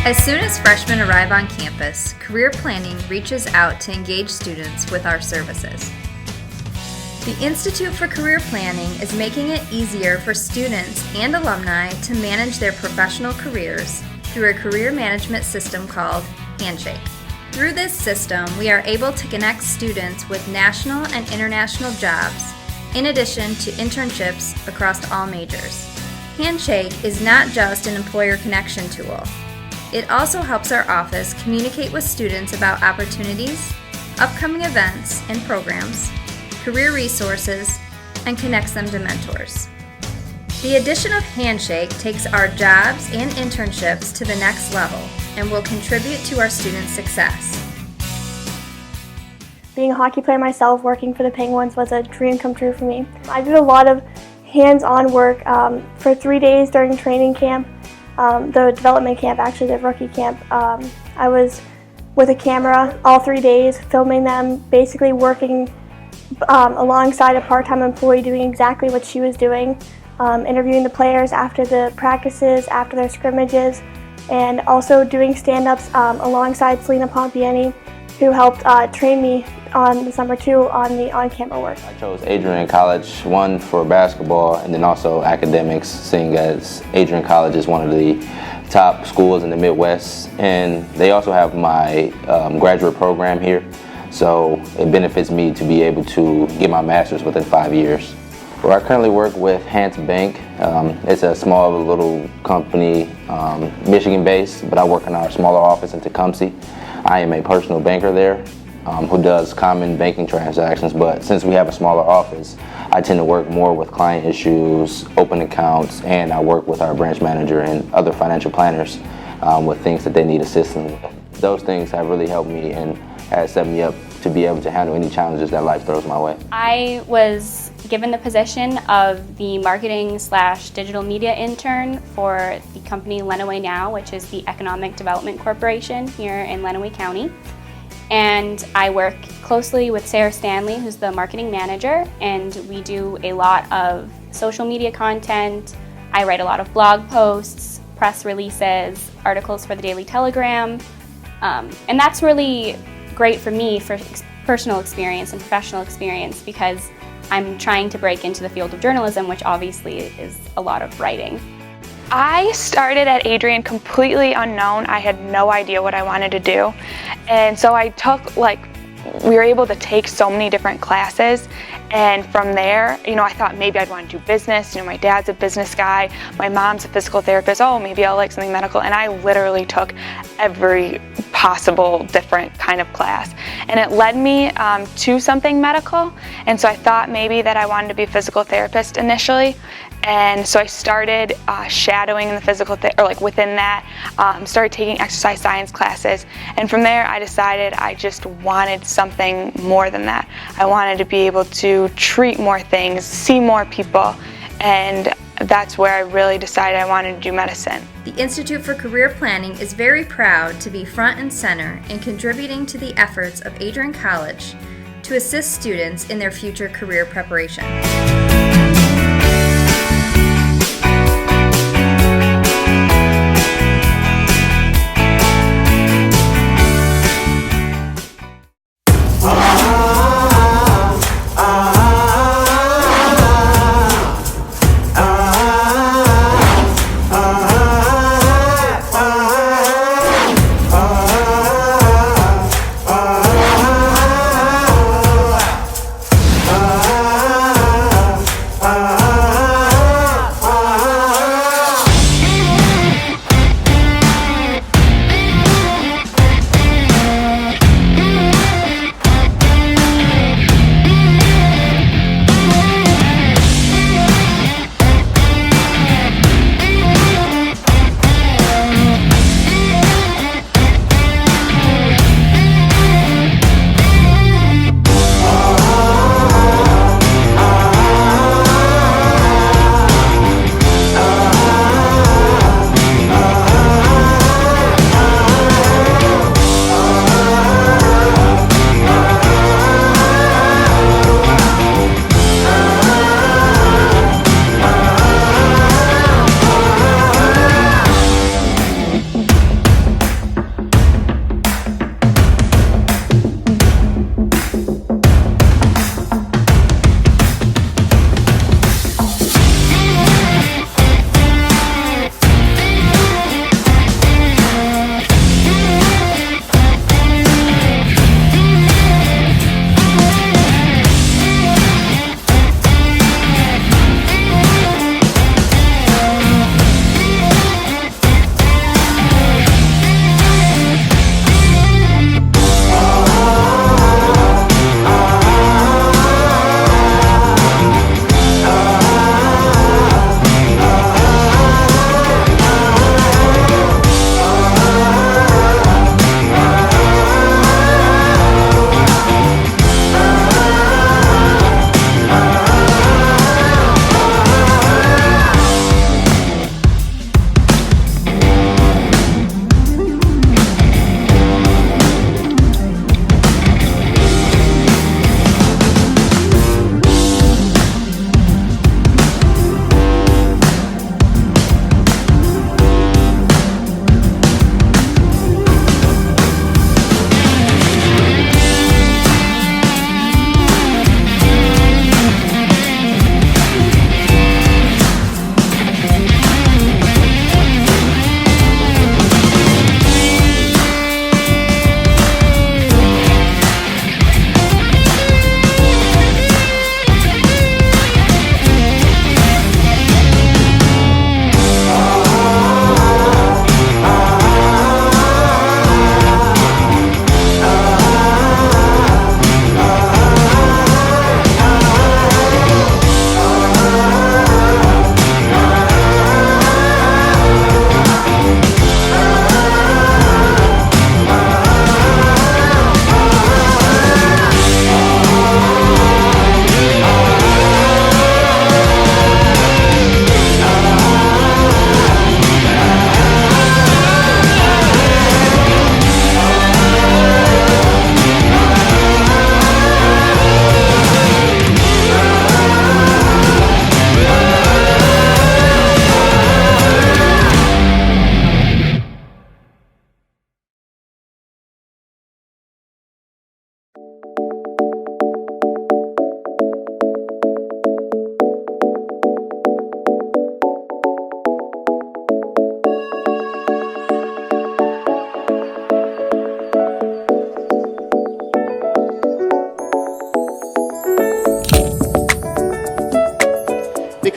As soon as freshmen arrive on campus, Career Planning reaches out to engage students with our services. The Institute for Career Planning is making it easier for students and alumni to manage their professional careers through a career management system called Handshake. Through this system, we are able to connect students with national and international jobs, in addition to internships across all majors. Handshake is not just an employer connection tool. It also helps our office communicate with students about opportunities, upcoming events and programs, career resources, and connects them to mentors. The addition of Handshake takes our jobs and internships to the next level and will contribute to our students' success. Being a hockey player myself, working for the Penguins was a dream come true for me. I did a lot of hands-on work for 3 days during training camp, the development camp, actually the rookie camp. I was with a camera all 3 days, filming them, basically working alongside a part-time employee doing exactly what she was doing, interviewing the players after the practices, after their scrimmages, and also doing stand-ups alongside Selena Pompiani, who helped train me on the summer too on the on-camera work. I chose Adrian College, one for basketball and then also academics, seeing as Adrian College is one of the top schools in the Midwest, and they also have my graduate program here, so it benefits me to be able to get my master's within 5 years. Well, I currently work with Hans Bank. It's a small little company, Michigan-based, but I work in our smaller office in Tecumseh. I am a personal banker there who does common banking transactions, but since we have a smaller office, I tend to work more with client issues, open accounts, and I work with our branch manager and other financial planners with things that they need assistance with. Those things have really helped me and has set me up to be able to handle any challenges that life throws my way. I was given the position of the marketing/digital media intern for the company Lenawee Now, which is the Economic Development Corporation here in Lenawee County. And I work closely with Sarah Stanley, who's the marketing manager, and we do a lot of social media content. I write a lot of blog posts, press releases, articles for the Daily Telegram, and that's really great for me for personal experience and professional experience because I'm trying to break into the field of journalism, which obviously is a lot of writing. I started at Adrian completely unknown. I had no idea what I wanted to do. And so I took, we were able to take so many different classes. And from there, I thought maybe I'd want to do business. My dad's a business guy. My mom's a physical therapist. Oh, maybe I'll like something medical. And I literally took every possible different kind of class. And it led me to something medical. And so I thought maybe that I wanted to be a physical therapist initially. And so I started shadowing in the physical within that, started taking exercise science classes. And from there, I decided I just wanted something more than that. I wanted to be able to treat more things, see more people, and that's where I really decided I wanted to do medicine. The Institute for Career Planning is very proud to be front and center in contributing to the efforts of Adrian College to assist students in their future career preparation.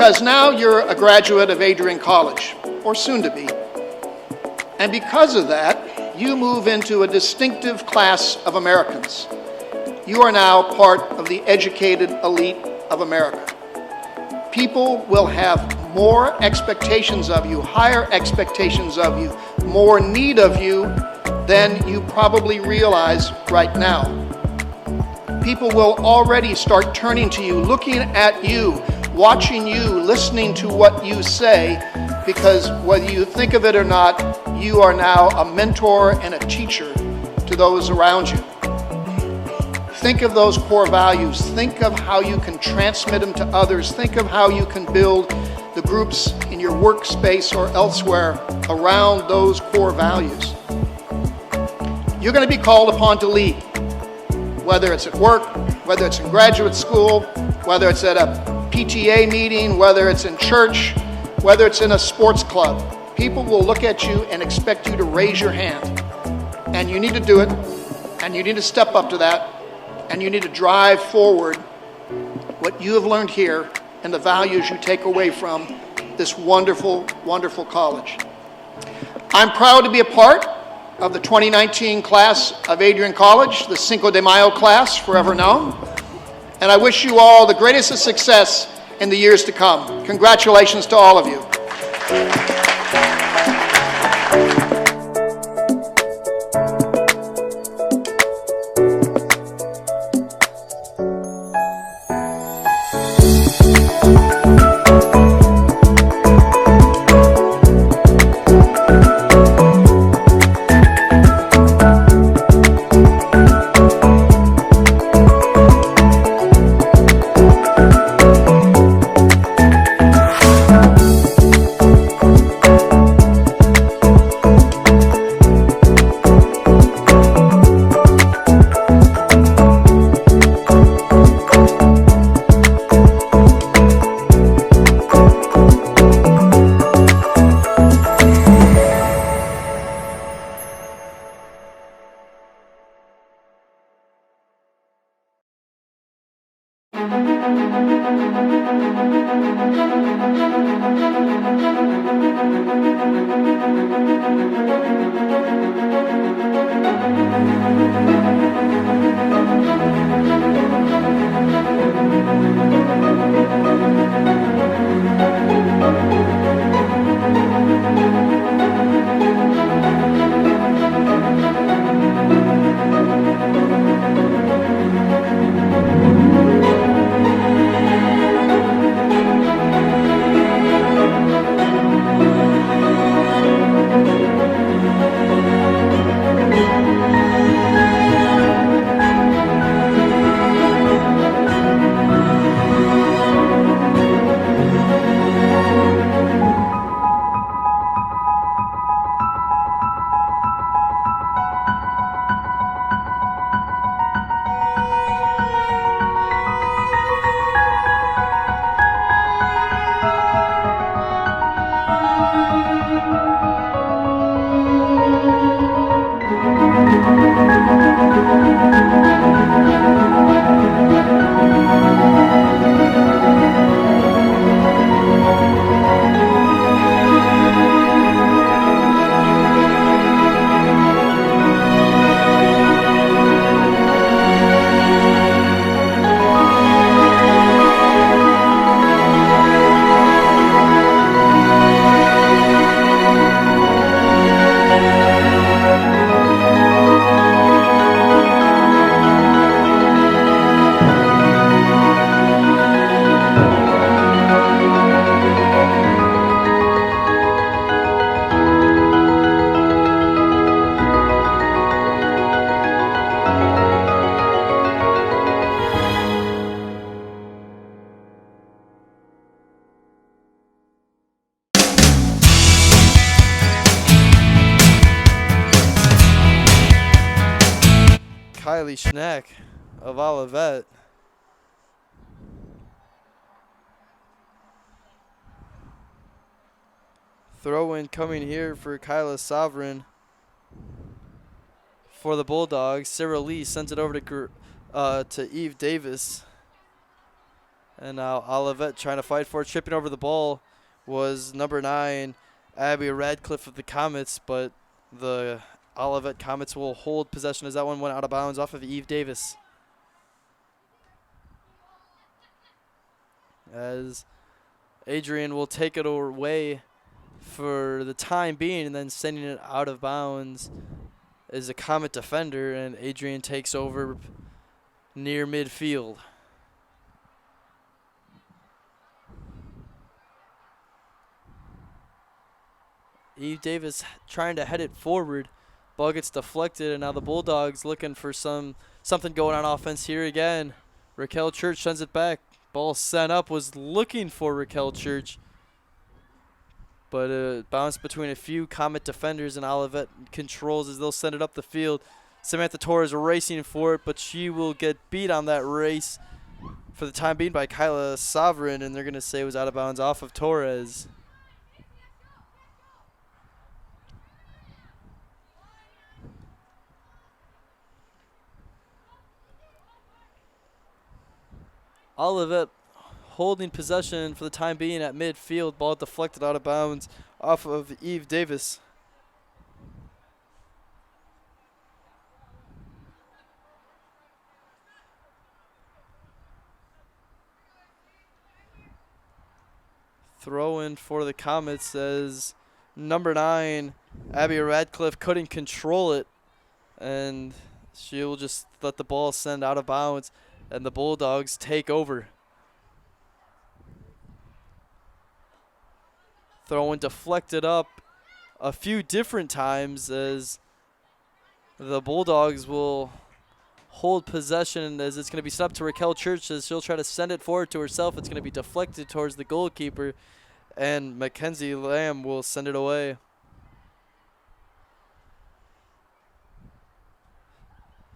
Because now you're a graduate of Adrian College, or soon to be. And because of that, you move into a distinctive class of Americans. You are now part of the educated elite of America. People will have more expectations of you, higher expectations of you, more need of you than you probably realize right now. People will already start turning to you, looking at you, watching you, listening to what you say, because whether you think of it or not, you are now a mentor and a teacher to those around you. Think of those core values. Think of how you can transmit them to others. Think of how you can build the groups in your workspace or elsewhere around those core values. You're going to be called upon to lead, whether it's at work, whether it's in graduate school, whether it's at a PTA meeting, whether it's in church, whether it's in a sports club. People will look at you and expect you to raise your hand. And you need to do it, and you need to step up to that, and you need to drive forward what you have learned here and the values you take away from this wonderful, wonderful college. I'm proud to be a part of the 2019 class of Adrian College, the Cinco de Mayo class, forever known. And I wish you all the greatest of success in the years to come. Congratulations to all of you. Schnack of Olivet. Throw in coming here for Kyla Sovereign for the Bulldogs. Sarah Lee sends it over to Eve Davis. And now Olivet trying to fight for it. Tripping over the ball was number 9, Abby Radcliffe of the Comets, but the Olivet Comets will hold possession as that one went out of bounds off of Eve Davis. As Adrian will take it away for the time being, and then sending it out of bounds is a Comet defender, and Adrian takes over near midfield. Eve Davis trying to head it forward. Ball gets deflected, and now the Bulldogs looking for something going on offense here again. Raquel Church sends it back. Ball sent up, was looking for Raquel Church, but it bounced between a few Comet defenders, and Olivet controls as they'll send it up the field. Samantha Torres racing for it, but she will get beat on that race for the time being by Kyla Sovereign, and they're going to say it was out of bounds off of Torres. Olivet holding possession for the time being at midfield. Ball deflected out of bounds off of Eve Davis. Throw in for the Comets as number 9, Abby Radcliffe, couldn't control it, and she'll just let the ball send out of bounds, and the Bulldogs take over. Throw in deflected up a few different times as the Bulldogs will hold possession, as it's going to be sent up to Raquel Church as she'll try to send it forward to herself. It's going to be deflected towards the goalkeeper, and Mackenzie Lamb will send it away.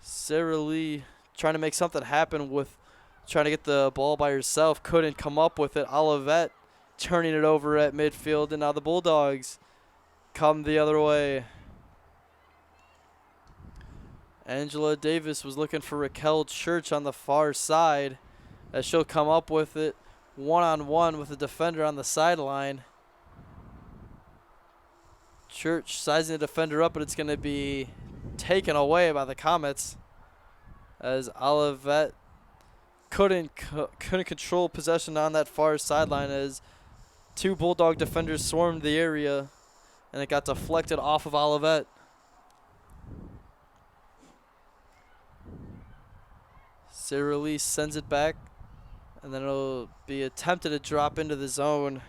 Sarah Lee trying to make something happen with trying to get the ball by herself. Couldn't come up with it. Olivet turning it over at midfield, and now the Bulldogs come the other way. Angela Davis was looking for Raquel Church on the far side as she'll come up with it one-on-one with the defender on the sideline. Church sizing the defender up, but it's going to be taken away by the Comets as Olivet couldn't control possession on that far sideline as 2 Bulldog defenders swarmed the area, and it got deflected off of Olivet. Sarah Lee sends it back, and then it'll be attempted to drop into the zone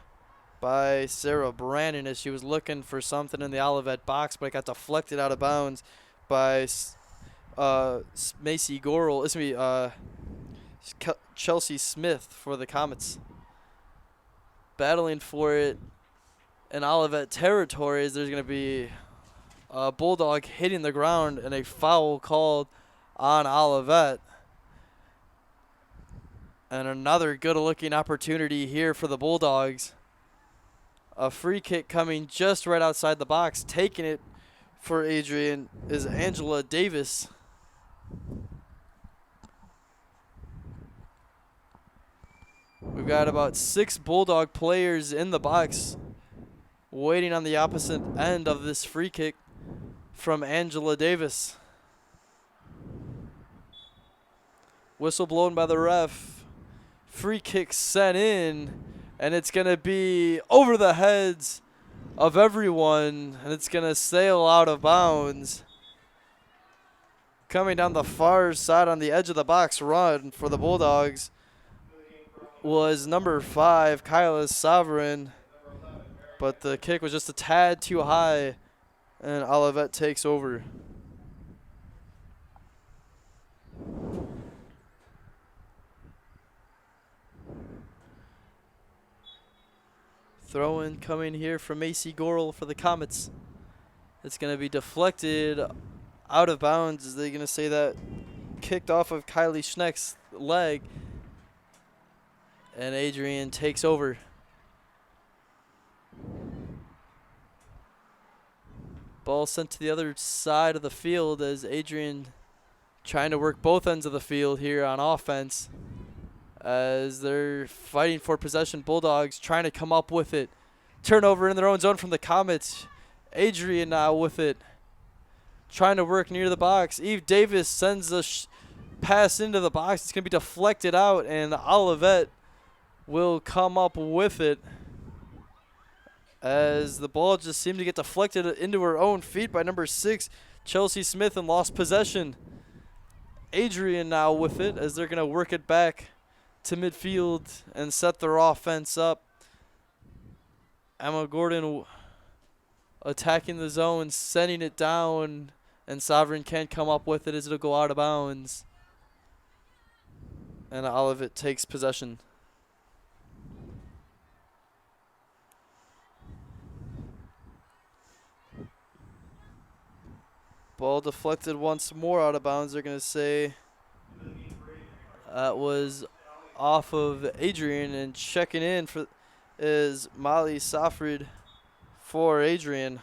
by Sarah Brandon as she was looking for something in the Olivet box, but it got deflected out of bounds by Macy Gorel. It's going to be Chelsea Smith for the Comets. Battling for it in Olivet territory as there's going to be a Bulldog hitting the ground and a foul called on Olivet. And another good-looking opportunity here for the Bulldogs. A free kick coming just right outside the box. Taking it for Adrian is Angela Davis. We've got about 6 Bulldog players in the box waiting on the opposite end of this free kick from Angela Davis. Whistle blown by the ref. Free kick sent in, and it's going to be over the heads of everyone, and it's going to sail out of bounds. Coming down the far side on the edge of the box run for the Bulldogs was number 5, Kyla Sovereign, but the kick was just a tad too high, and Olivet takes over. Throw in coming here from Macy Gorel for the Comets. It's going to be deflected out of bounds. Is they going to say that kicked off of Kylie Schneck's leg? And Adrian takes over. Ball sent to the other side of the field as Adrian trying to work both ends of the field here on offense as they're fighting for possession. Bulldogs trying to come up with it. Turnover in their own zone from the Comets. Adrian now with it, trying to work near the box. Eve Davis sends a pass into the box. It's going to be deflected out, and Olivet will come up with it as the ball just seemed to get deflected into her own feet by number 6, Chelsea Smith, and lost possession. Adrian now with it as they're going to work it back to midfield and set their offense up. Emma Gordon attacking the zone, sending it down, and Sovereign can't come up with it as it'll go out of bounds. And Olivet takes possession. Ball deflected once more out of bounds. They're going to say that was off of Adrian, and checking in for is Molly Safrid for Adrian.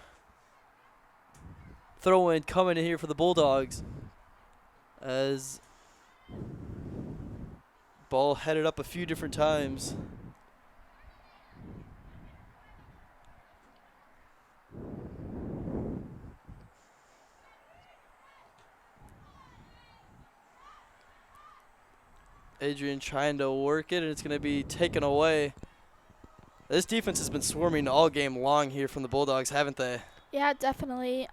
Throw in coming in here for the Bulldogs as ball headed up a few different times. Adrian trying to work it, and it's going to be taken away. This defense has been swarming all game long here from the Bulldogs, haven't they? Yeah, definitely.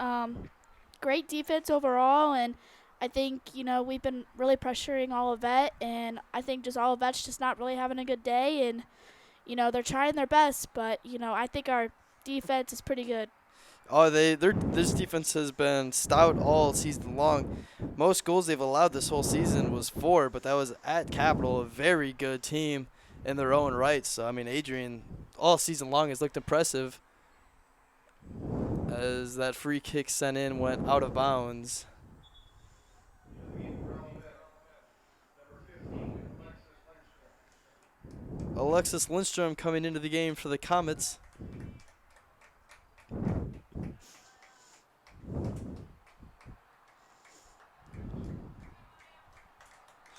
Great defense overall, and I think, we've been really pressuring Olivet, and I think just Olivet's just not really having a good day, and, they're trying their best, but, I think our defense is pretty good. Oh, this defense has been stout all season long. Most goals they've allowed this whole season was 4, but that was at Capital, a very good team in their own right. So, Adrian all season long has looked impressive as that free kick sent in went out of bounds. Alexis Lindstrom coming into the game for the Comets.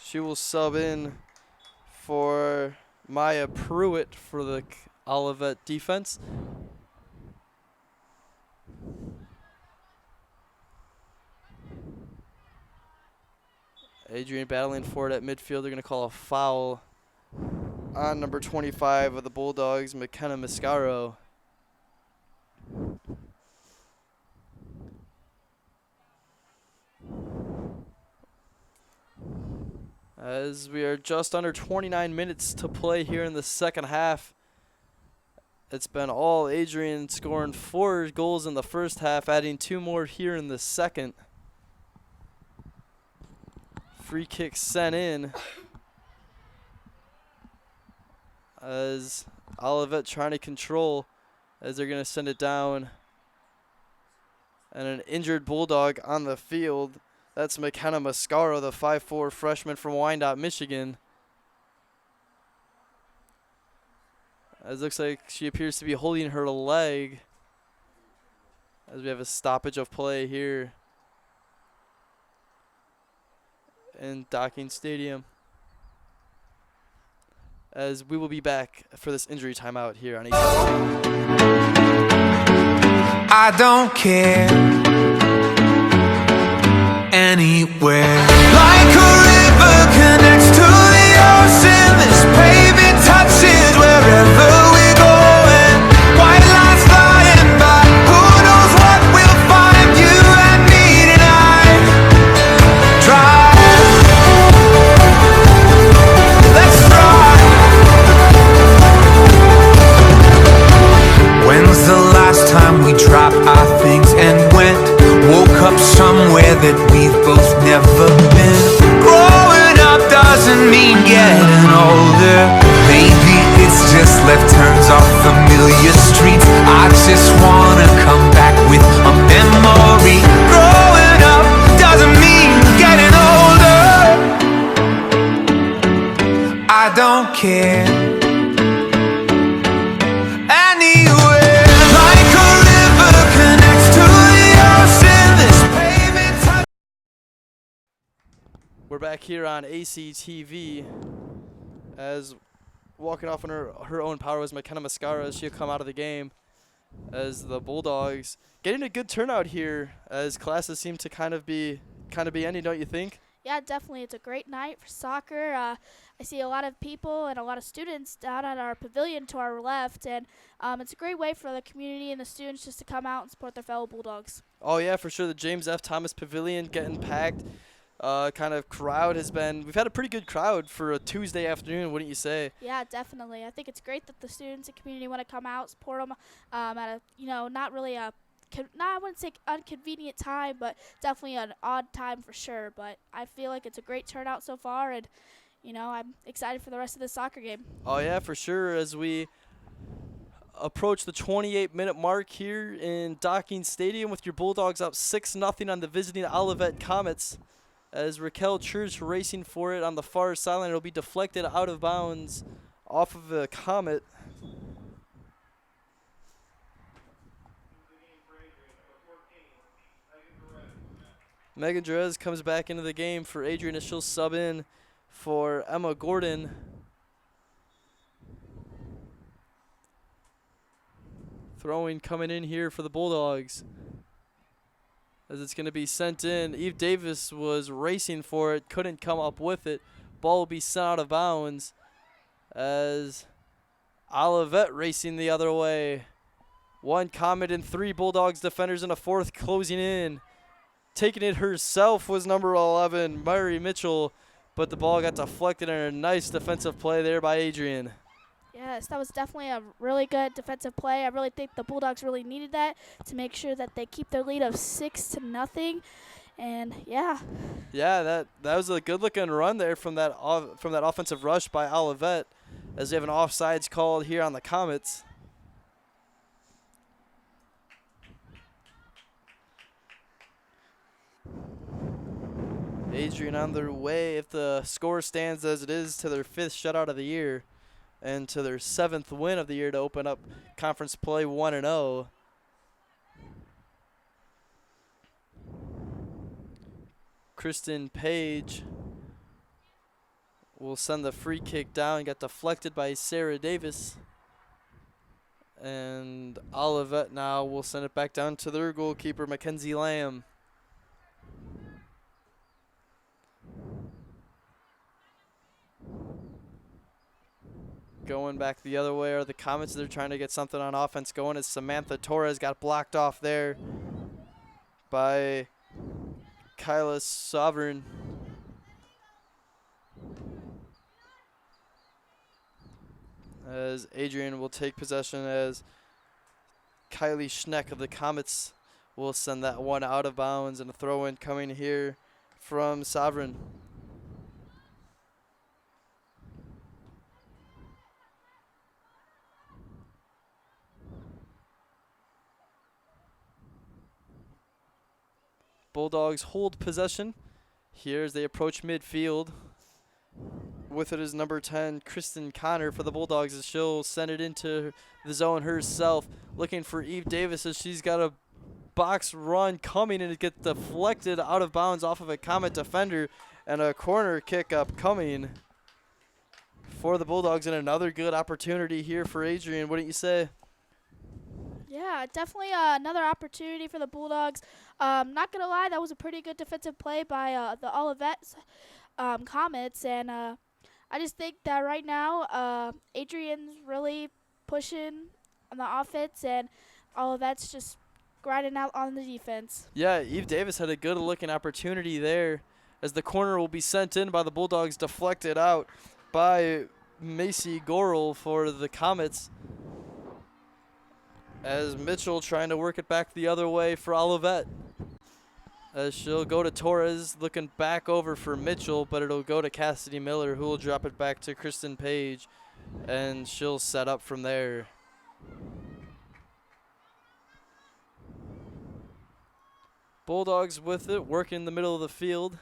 She will sub in for Maya Pruitt for the Olivet defense. Adrian battling for it at midfield. They're going to call a foul on number 25 of the Bulldogs, McKenna Mascaro. As we are just under 29 minutes to play here in the second half. It's been all Adrian, scoring 4 goals in the first half, adding 2 more here in the second. Free kick sent in as Olivet trying to control as they're going to send it down. And an injured Bulldog on the field. That's McKenna Mascaro, the 5'4" freshman from Wyandotte, Michigan. As it looks like she appears to be holding her leg as we have a stoppage of play here in Docking Stadium. As we will be back for this injury timeout here on ACT. I don't care anywhere. Like a river connects to the ocean, this pavement touches wherever we're going. White lines flying by, who knows what we'll find. You and me tonight. Drive, let's drive. When's the last time we dropped our things and went? Woke up somewhere that we've both never been. Growing up doesn't mean getting older. Maybe it's just left turns off familiar streets. I just wanna come back with a memory. Growing up doesn't mean getting older. I don't care. We're back here on ACTV as walking off on her own power was McKenna Mascara as she'll come out of the game. As the Bulldogs getting a good turnout here as classes seem to kind of be ending, don't you think? Yeah, definitely. It's a great night for soccer. I see a lot of people and a lot of students down at our pavilion to our left, and it's a great way for the community and the students just to come out and support their fellow Bulldogs. Oh, yeah, for sure. The James F. Thomas Pavilion getting packed. Kind of crowd we've had a pretty good crowd for a Tuesday afternoon, wouldn't you say? Yeah, definitely. I think it's great that the students and community want to come out, support them at a, not really I wouldn't say inconvenient time, but definitely an odd time for sure. But I feel like it's a great turnout so far, and, I'm excited for the rest of the soccer game. Oh, yeah, for sure. As we approach the 28-minute mark here in Docking Stadium with your Bulldogs up 6-0 on the visiting Olivet Comets. As Raquel Church racing for it on the far sideline, it'll be deflected out of bounds off of a Comet. Megan Jerez comes back into the game for Adrian as she'll sub in for Emma Gordon. Throwing coming in here for the Bulldogs. As it's going to be sent in. Eve Davis was racing for it, couldn't come up with it. Ball will be sent out of bounds as Olivet racing the other way. One Comet and 3 Bulldogs defenders and a 4th closing in. Taking it herself was number 11, Mary Mitchell, but the ball got deflected and a nice defensive play there by Adrian. Yes, that was definitely a really good defensive play. I really think the Bulldogs really needed that to make sure that they keep their lead of 6-0. And yeah. Yeah, that was a good-looking run there from that offensive rush by Olivet, as they have an offsides called here on the Comets. Adrian on their way, if the score stands as it is, to their 5th shutout of the year and to their 7th win of the year to open up conference play 1-0. Kristen Page will send the free kick down, got deflected by Sarah Davis. And Olivet now will send it back down to their goalkeeper, Mackenzie Lamb. Going back the other way are the Comets. They're trying to get something on offense going as Samantha Torres got blocked off there by Kyla Sovereign. As Adrian will take possession, as Kylie Schneck of the Comets will send that one out of bounds, and a throw-in coming here from Sovereign. Bulldogs hold possession here as they approach midfield. With it is number 10, Kristen Connor for the Bulldogs, as she'll send it into the zone herself, looking for Eve Davis as she's got a box run coming, and it gets deflected out of bounds off of a Comet defender, and a corner kick upcoming for the Bulldogs, and another good opportunity here for Adrian. Wouldn't you say? Yeah, definitely another opportunity for the Bulldogs. Not going to lie, that was a pretty good defensive play by the Olivet Comets. And I just think that right now Adrian's really pushing on the offense, and Olivet's just grinding out on the defense. Yeah, Eve Davis had a good-looking opportunity there as the corner will be sent in by the Bulldogs, deflected out by Macy Gorel for the Comets. As Mitchell trying to work it back the other way for Olivet. As she'll go to Torres, looking back over for Mitchell, but it'll go to Cassidy Miller, who will drop it back to Kristen Page, and she'll set up from there. Bulldogs with it, working in the middle of the field.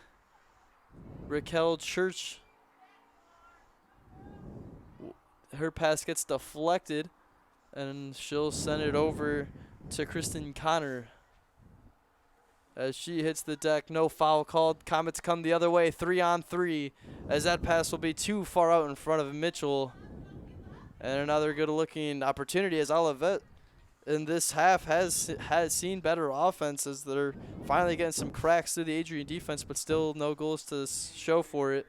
Raquel Church. Her pass gets deflected, and she'll send it over to Kristen Connor. as she hits the deck. No foul called. Comets come the other way, 3-on-3, as that pass will be too far out in front of Mitchell. And another good-looking opportunity as Olivet in this half has seen better offense as they're finally getting some cracks through the Adrian defense, but still no goals to show for it.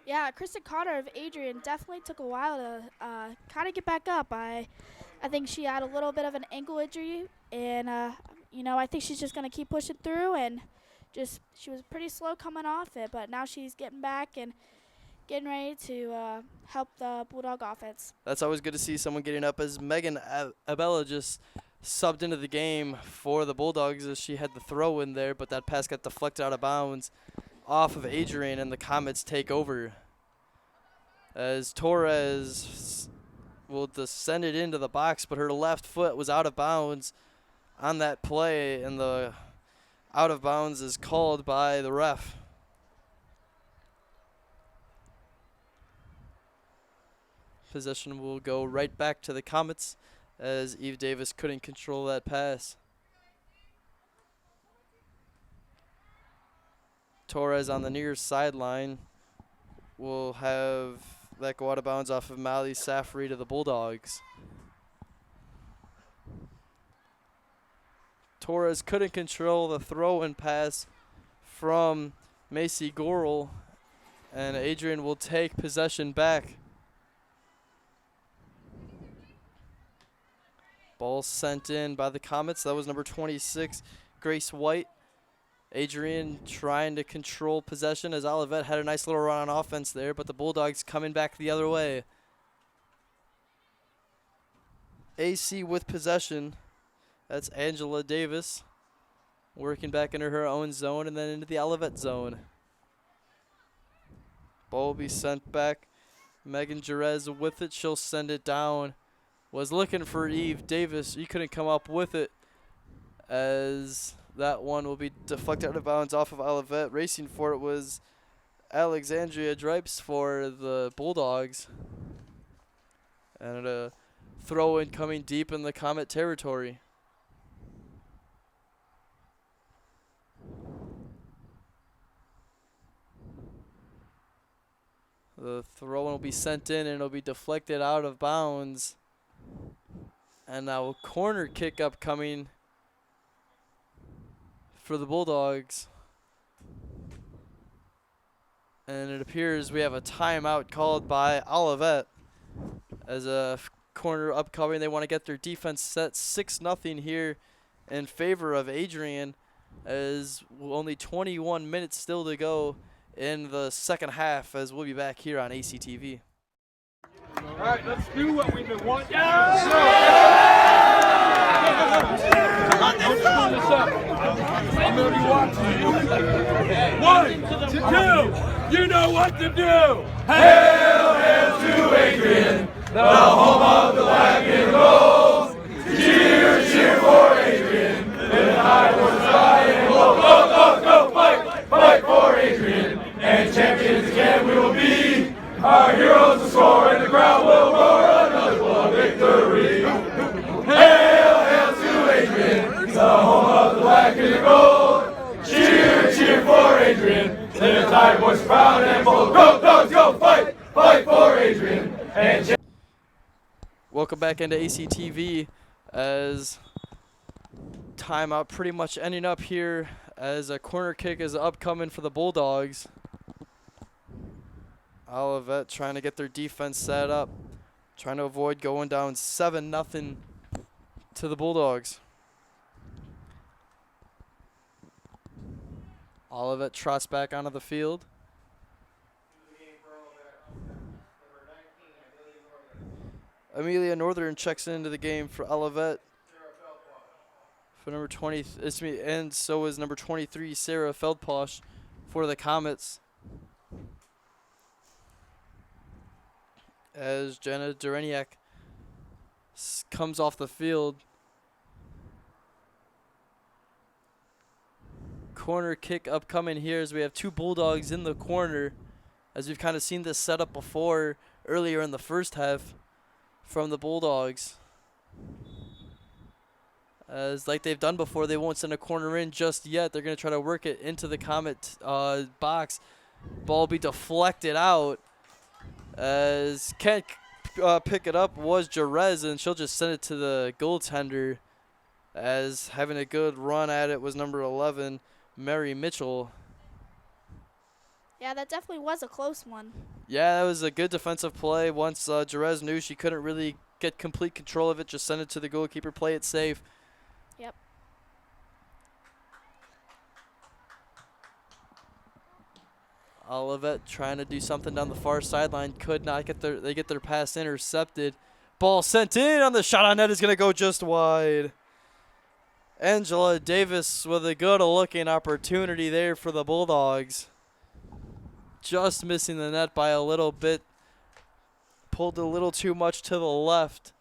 Yeah, Kristen Cotter of Adrian definitely took a while to kind of get back up. I think she had a little bit of an ankle injury, and I think she's just going to keep pushing through, and she was pretty slow coming off it, but now she's getting back and getting ready to help the Bulldog offense. That's always good to see someone getting up, as Megan Abella just subbed into the game for the Bulldogs as she had the throw in there, but that pass got deflected out of bounds off of Adrian, and the Comets take over as Torres will descend it into the box, but her left foot was out of bounds on that play, and the out of bounds is called by the ref. Possession will go right back to the Comets as Eve Davis couldn't control that pass. Torres on the near sideline will have that go out of bounds off of Mally Safri to the Bulldogs. Torres couldn't control the throw and pass from Macy Gorel, and Adrian will take possession back. Ball sent in by the Comets. That was number 26, Grace White. Adrian trying to control possession as Olivet had a nice little run on offense there, but the Bulldogs coming back the other way. AC with possession. That's Angela Davis working back into her own zone and then into the Olivet zone. Ball will be sent back. Megan Jerez with it. She'll send it down. Was looking for Eve Davis. You couldn't come up with it as that one will be deflected out of bounds off of Olivet. Racing for it was Alexandria Dripes for the Bulldogs. And a throw in coming deep in the Comet territory. The throw in will be sent in and it'll be deflected out of bounds. And now a corner kick upcoming for the Bulldogs. And it appears we have a timeout called by Olivet as a corner upcoming. They want to get their defense set 6-0 here in favor of Adrian, as only 21 minutes still to go in the second half, as we'll be back here on ACTV. All right, let's do what we've been wanting. I'm going to be watching you. 1, 2, you know what to do. Hail, hail to Adrian, the home of the black and gold. Cheer, cheer for Adrian, the high horse high and low. Go, go, go, fight, fight for Adrian, and champions again we will be. Our heroes will score and the crowd will roar another blood victory. Hail, hail to Adrian, the home of the black and the gold. Cheer, cheer for Adrian, the tide was proud and bold. Go, Dogs, go, fight, fight for Adrian. And welcome back into ACTV as timeout pretty much ending up here as a corner kick is upcoming for the Bulldogs. Olivet trying to get their defense set up, trying to avoid going down 7-0 to the Bulldogs. Olivet trots back onto the field. Amelia Northern checks into the game for Olivet. For number 20, and so is number 23, Sarah Feldposh for the Comets. As Jenna Duraniak comes off the field. Corner kick upcoming here as we have two Bulldogs in the corner, as we've kind of seen this setup before earlier in the first half from the Bulldogs. As like they've done before, they won't send a corner in just yet. They're going to try to work it into the Comet box. Ball be deflected out. As can't pick it up was Jerez, and she'll just send it to the goaltender. As having a good run at it was number 11, Mary Mitchell. Yeah, that definitely was a close one. Yeah, that was a good defensive play. Once Jerez knew she couldn't really get complete control of it, just send it to the goalkeeper, play it safe. Yep. Olivet trying to do something down the far sideline, could not get their pass intercepted. Ball sent in on the shot on net is going to go just wide. Angela Davis with a good looking opportunity there for the Bulldogs. Just missing the net by a little bit. Pulled a little too much to the left,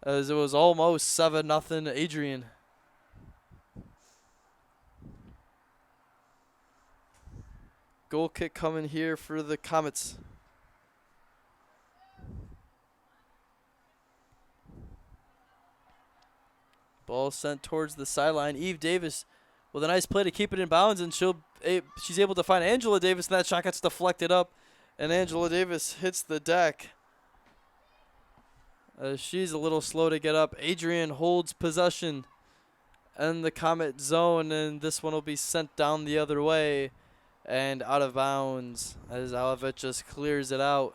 as it was almost 7-0 Adrian. Goal kick coming here for the Comets. Ball sent towards the sideline. Eve Davis with a nice play to keep it in bounds, and she's able to find Angela Davis, and that shot gets deflected up, and Angela Davis hits the deck. She's a little slow to get up. Adrian holds possession in the Comet zone, and this one will be sent down the other way and out of bounds as Olivet just clears it out.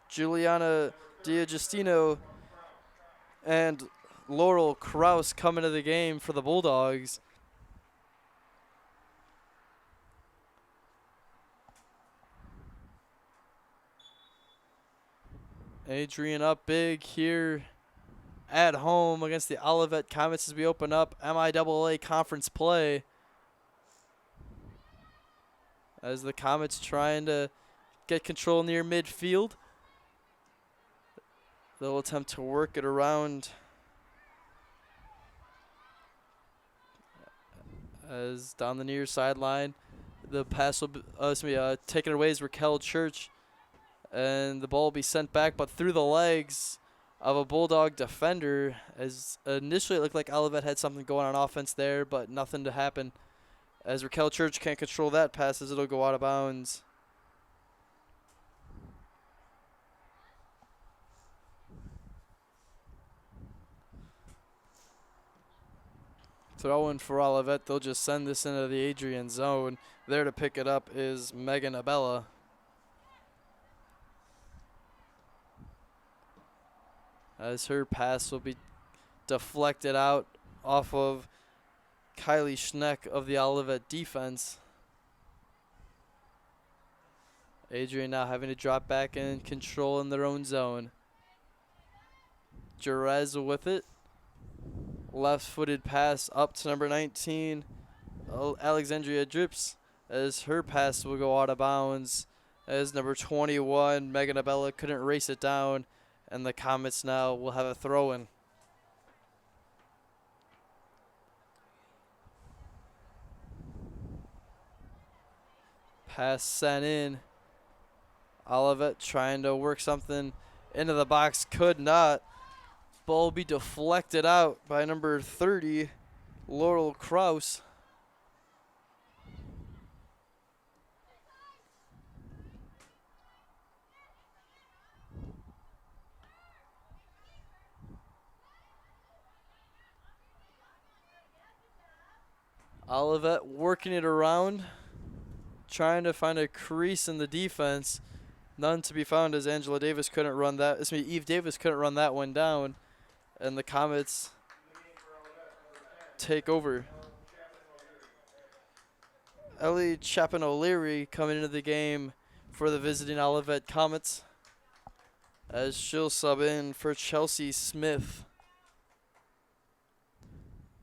Juliana Diagostino and Laurel Kraus come into the game for the Bulldogs. Adrian up big here at home against the Olivet Comets as we open up MIAA conference play. As the Comets trying to get control near midfield. They'll attempt to work it around. As down the near sideline, the pass will be taken away as Raquel Church. And the ball will be sent back, but through the legs of a Bulldog defender. As initially it looked like Olivet had something going on offense there, but nothing to happen. As Raquel Church can't control that pass as it'll go out of bounds. Throw in for Olivet. They'll just send this into the Adrian zone. There to pick it up is Megan Abella. As her pass will be deflected out off of Kylie Schneck of the Olivet defense. Adrian now having to drop back in control in their own zone. Jerez with it. Left-footed pass up to number 19, Alexandria Drips, as her pass will go out of bounds. As number 21, Megan Abella couldn't race it down, and the Comets now will have a throw-in. Pass sent in. Olivet trying to work something into the box, could not. Ball will be deflected out by number 30, Laurel Kraus. Olivet working it around, trying to find a crease in the defense. None to be found as Angela Davis couldn't run that. Eve Davis couldn't run that one down. And the Comets take over. Ellie Chapin O'Leary coming into the game for the visiting Olivet Comets, as she'll sub in for Chelsea Smith.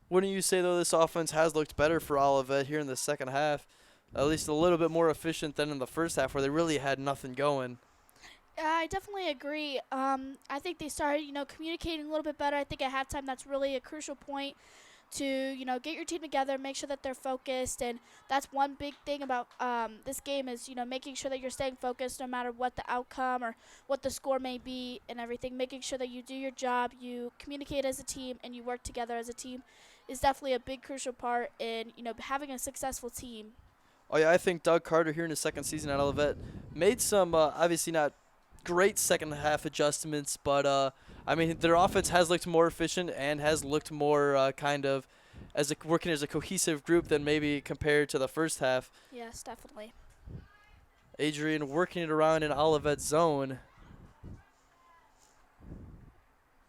Wouldn't you say, though, this offense has looked better for Olivet here in the second half? At least a little bit more efficient than in the first half, where they really had nothing going. I definitely agree. I think they started, communicating a little bit better. I think at halftime that's really a crucial point to, get your team together, make sure that they're focused. And that's one big thing about this game is, making sure that you're staying focused no matter what the outcome or what the score may be and everything. Making sure that you do your job, you communicate as a team, and you work together as a team is definitely a big crucial part in, having a successful team. Oh, yeah, I think Doug Carter here in his second season at Olivet made some, obviously not great second half adjustments, but, their offense has looked more efficient and has looked more kind of working as a cohesive group than maybe compared to the first half. Yes, definitely. Adrian working it around in Olivet's zone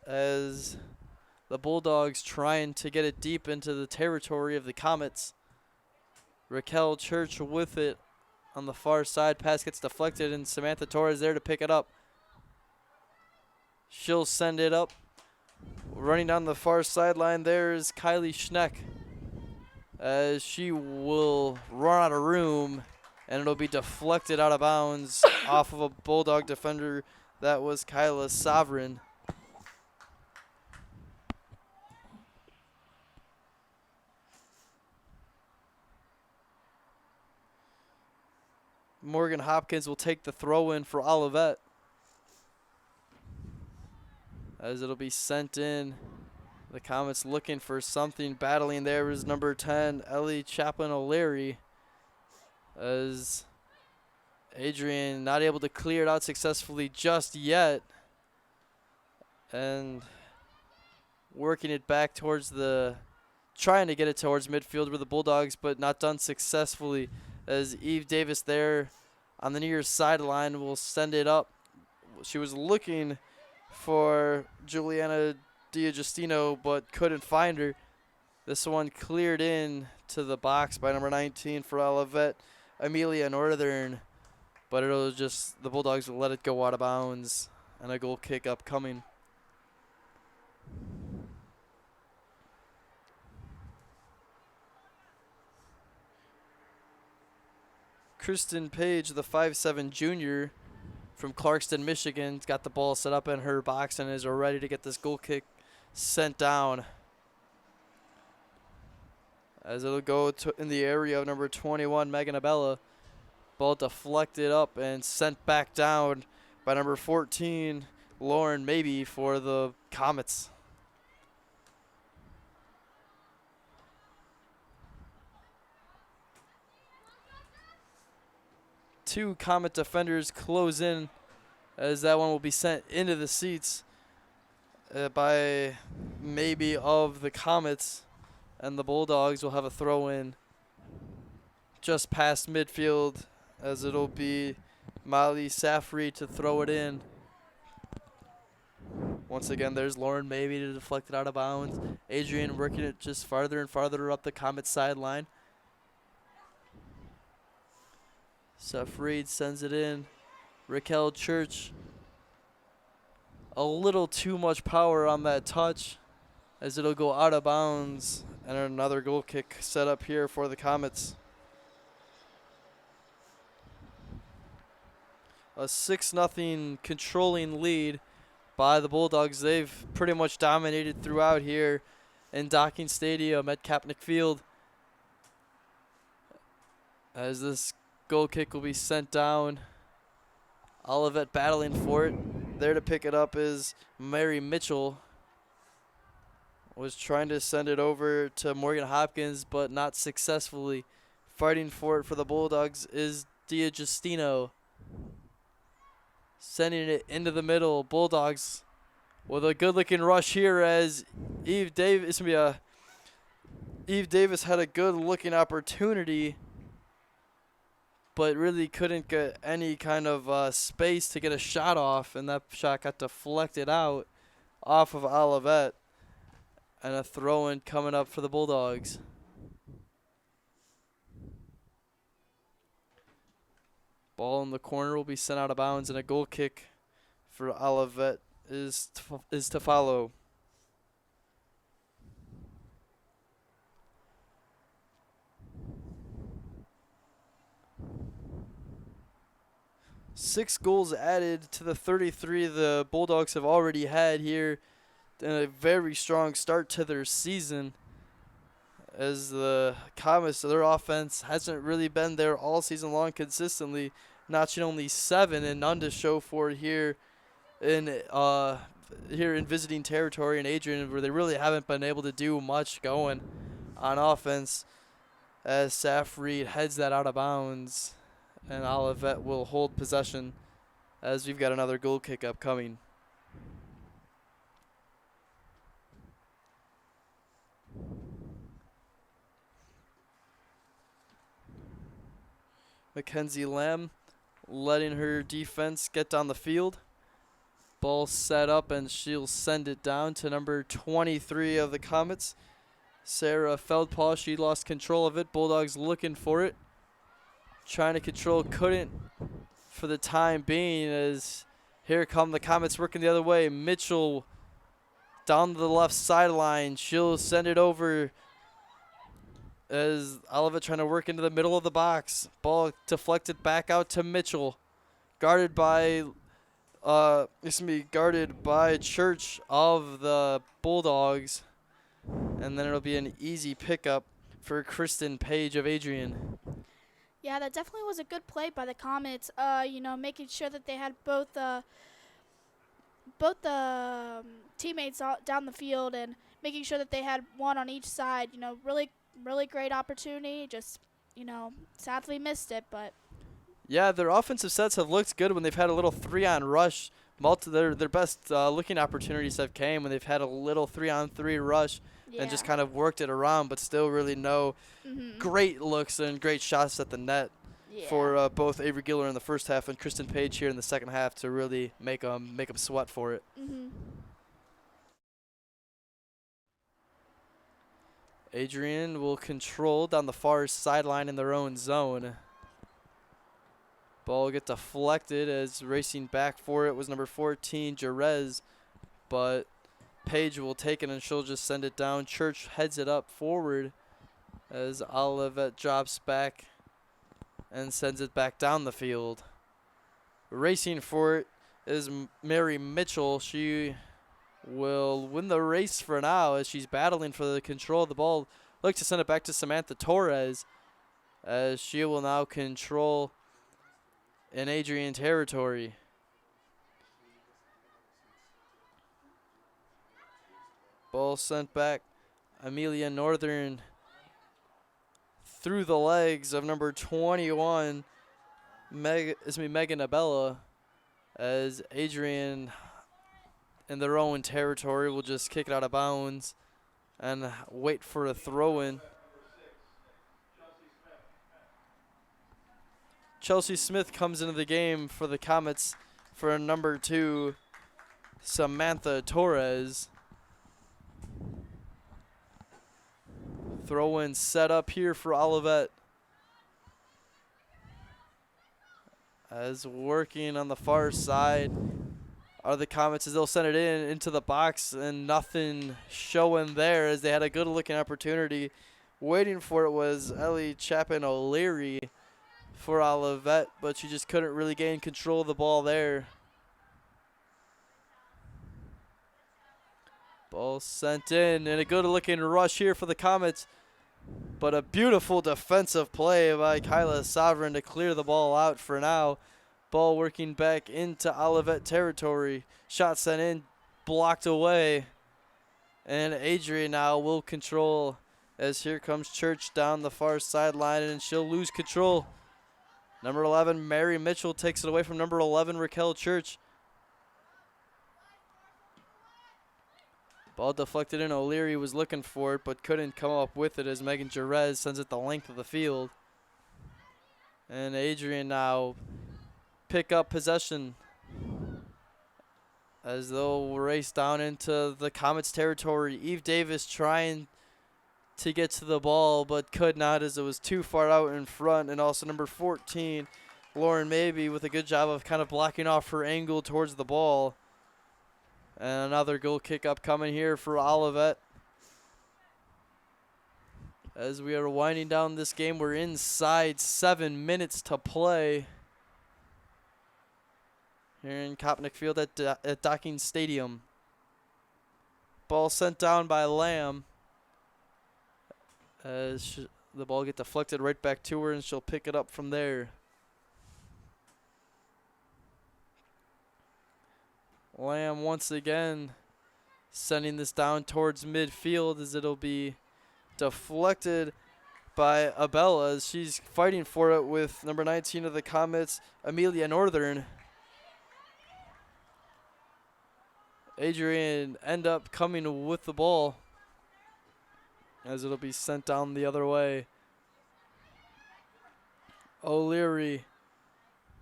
as the Bulldogs trying to get it deep into the territory of the Comets. Raquel Church with it on the far side. Pass gets deflected, and Samantha Torres there to pick it up. She'll send it up. Running down the far sideline there is Kylie Schneck, as she will run out of room, and it'll be deflected out of bounds off of a Bulldog defender. That was Kyla Sovereign. Morgan Hopkins will take the throw in for Olivet, as it'll be sent in. The Comets looking for something. Battling there is number 10, Ellie Chaplin O'Leary, as Adrian not able to clear it out successfully just yet, and working it back towards trying to get it towards midfield with the Bulldogs, but not done successfully, as Eve Davis there on the near sideline will send it up. She was looking for Juliana Diagostino, but couldn't find her. This one cleared in to the box by number 19 for Olivet, Amelia Northern, but the Bulldogs will let it go out of bounds, and a goal kick upcoming. Kristen Page, the 5'7" junior from Clarkston, Michigan, got the ball set up in her box and is ready to get this goal kick sent down, as it'll go in the area of number 21, Megan Abella. Ball deflected up and sent back down by number 14, Lauren Maybe, for the Comets. Two Comet defenders close in, as that one will be sent into the seats by Maybe of the Comets, and the Bulldogs will have a throw in just past midfield, as it'll be Molly Safri to throw it in. Once again, there's Lauren Maybe to deflect it out of bounds. Adrian working it just farther and farther up the Comet sideline. Safri sends it in. Raquel Church, a little too much power on that touch, as it'll go out of bounds, and another goal kick set up here for the Comets. A 6-0 controlling lead by the Bulldogs. They've pretty much dominated throughout here in Docking Stadium at Kapnick Field, as this goal kick will be sent down. Olivet battling for it. There to pick it up is Mary Mitchell. Was trying to send it over to Morgan Hopkins, but not successfully. Fighting for it for the Bulldogs is Diagostino. Sending it into the middle. Bulldogs with a good-looking rush here, as Eve Davis had a good-looking opportunity, but really couldn't get any kind of space to get a shot off, and that shot got deflected out off of Olivet, and a throw-in coming up for the Bulldogs. Ball in the corner will be sent out of bounds, and a goal kick for Olivet is to follow. Six goals added to the 33 the Bulldogs have already had here, and a very strong start to their season, as the Comets, their offense hasn't really been there all season long consistently, notching only 7 and none to show for it here in visiting territory in Adrian, where they really haven't been able to do much going on offense, as Saf Reed heads that out of bounds, and Olivet will hold possession as we've got another goal kick upcoming. Mackenzie Lamb letting her defense get down the field. Ball set up, and she'll send it down to number 23 of the Comets, Sarah Feldpaw. She lost control of it. Bulldogs looking for it. Trying to control, couldn't for the time being, as here come the Comets working the other way. Mitchell down to the left sideline. She'll send it over as Olivet trying to work into the middle of the box. Ball deflected back out to Mitchell. Guarded by Church of the Bulldogs. And then it'll be an easy pickup for Kristen Page of Adrian. Yeah, that definitely was a good play by the Comets. Making sure that they had both the teammates down the field and making sure that they had one on each side. Really great opportunity. Just, sadly missed it, but. Yeah, their offensive sets have looked good when they've had a little 3-on rush. Their best looking opportunities have came when they've had a little 3-on-3 rush and just kind of worked it around, but still really no great looks and great shots at the net for both Avery Giller in the first half and Kristen Page here in the second half to really make them sweat for it. Adrian will control down the far sideline in their own zone. Ball get deflected as racing back for it was number 14, Jerez, but Page will take it and she'll just send it down. Church heads it up forward as Olivet drops back and sends it back down the field. Racing for it is Mary Mitchell. She will win the race for now as she's battling for the control of the ball. Look to send it back to Samantha Torres as she will now control in Adrian territory. Ball sent back. Amelia Northern through the legs of number 21, Megan Abella, as Adrian in their own territory will just kick it out of bounds and wait for a throw-in. Chelsea Smith comes into the game for the Comets for number 2, Samantha Torres. Throw-in set up here for Olivet. As working on the far side are the Comets as they'll send it into the box, and nothing showing there as they had a good looking opportunity. Waiting for it was Ellie Chapin O'Leary for Olivet, but she just couldn't really gain control of the ball there. Ball sent in, and a good looking rush here for the Comets, but a beautiful defensive play by Kyla Sovereign to clear the ball out for now. Ball working back into Olivet territory. Shot sent in, blocked away. And Adrian now will control as here comes Church down the far sideline, and she'll lose control. Number 11, Mary Mitchell takes it away from number 11, Raquel Church. Ball deflected in. O'Leary was looking for it, but couldn't come up with it as Megan Jerez sends it the length of the field. And Adrian now pick up possession as they'll race down into the Comets territory. Eve Davis trying to get to the ball, but could not as it was too far out in front. And also number 14, Lauren Mabey, with a good job of kind of blocking off her angle towards the ball. And another goal kick up coming here for Olivet. As we are winding down this game, we're inside 7 minutes to play here in Kopnick Field at Docking Stadium. Ball sent down by Lamb As the ball get deflected right back to her, and she'll pick it up from there. Lamb once again sending this down towards midfield as it'll be deflected by Abella as she's fighting for it with number 19 of the Comets, Amelia Northern. Adrian end up coming with the ball as it'll be sent down the other way. O'Leary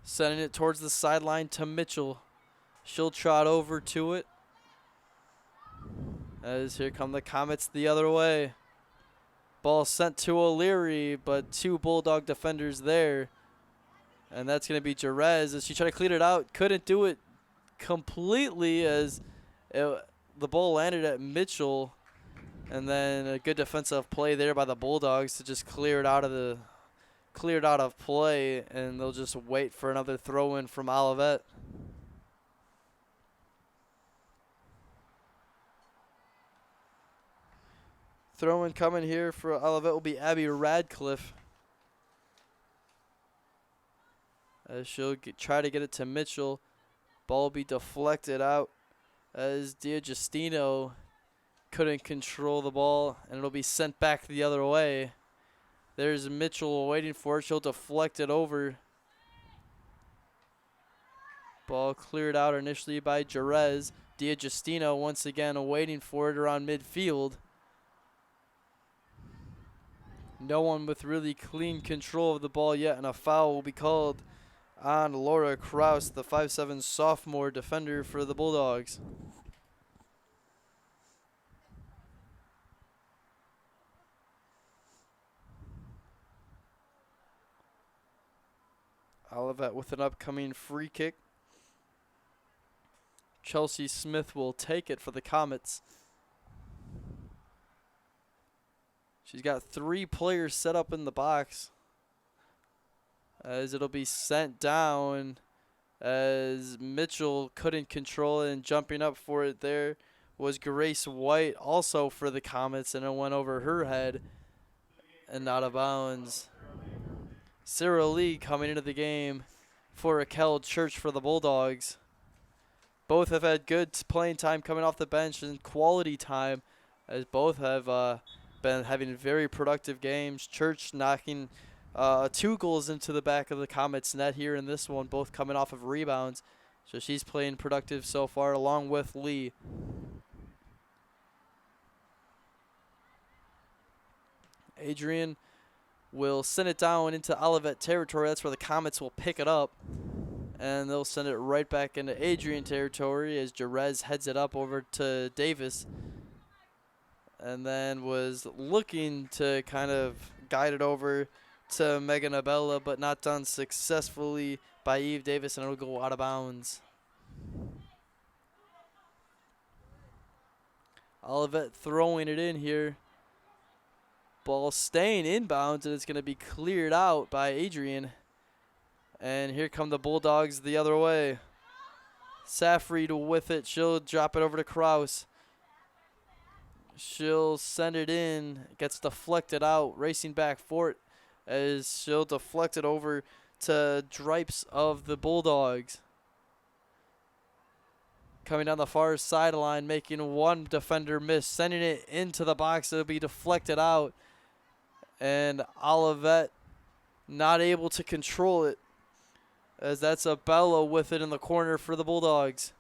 sending it towards the sideline to Mitchell. She'll trot over to it. As here come the Comets the other way. Ball sent to O'Leary, but 2 Bulldog defenders there. And that's going to be Jerez as she tried to clean it out. Couldn't do it completely as the ball landed at Mitchell. And then a good defensive play there by the Bulldogs to just clear it out of play. And they'll just wait for another throw-in from Olivet. Throw-in coming here for Olivet will be Abby Radcliffe. As she'll try to get it to Mitchell. Ball will be deflected out as D'Agostino couldn't control the ball, and it'll be sent back the other way. There's Mitchell waiting for it. She'll deflect it over. Ball cleared out initially by Jerez. D'Agostino once again waiting for it around midfield. No one with really clean control of the ball yet, and a foul will be called on Laura Kraus, the 5'7" sophomore defender for the Bulldogs. Olivet with an upcoming free kick. Chelsea Smith will take it for the Comets. She's got 3 players set up in the box as it'll be sent down as Mitchell couldn't control it, and jumping up for it there was Grace White, also for the Comets, and it went over her head and out of bounds. Sarah Lee coming into the game for Raquel Church for the Bulldogs. Both have had good playing time coming off the bench and quality time, as both have been having very productive games. Church knocking 2 goals into the back of the Comets net here in this one, both coming off of rebounds. So she's playing productive so far, along with Lee. Adrian will send it down into Olivet territory. That's where the Comets will pick it up. And they'll send it right back into Adrian territory as Jerez heads it up over to Davis. And then was looking to kind of guide it over to Megan Abella, but not done successfully by Eve Davis, and it'll go out of bounds. Olivet throwing it in here. Ball staying inbounds, and it's going to be cleared out by Adrian. And here come the Bulldogs the other way. Safried with it. She'll drop it over to Kraus. She'll send it in. It gets deflected out. Racing back for it as she'll deflect it over to Dripes of the Bulldogs. Coming down the far sideline, making one defender miss. Sending it into the box. It'll be deflected out. And Olivet not able to control it, as that's Abella with it in the corner for the Bulldogs.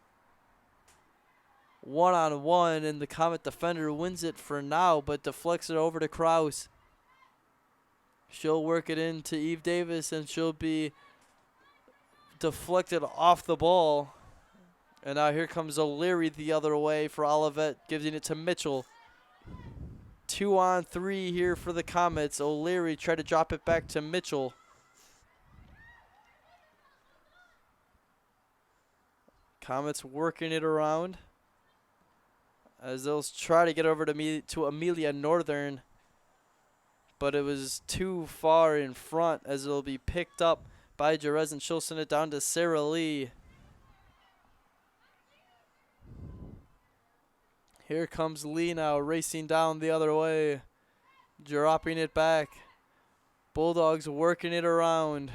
1-on-1, and the Comet defender wins it for now, but deflects it over to Kraus. She'll work it into Eve Davis, and she'll be deflected off the ball. And now here comes O'Leary the other way for Olivet, giving it to Mitchell. 2-on-3 here for the Comets. O'Leary tried to drop it back to Mitchell. Comets working it around as they'll try to get over to Amelia Northern, but it was too far in front as it'll be picked up by Jerez, and she'll send it down to Sarah Lee. Here comes Lee now racing down the other way. dropping it back. Bulldogs working it around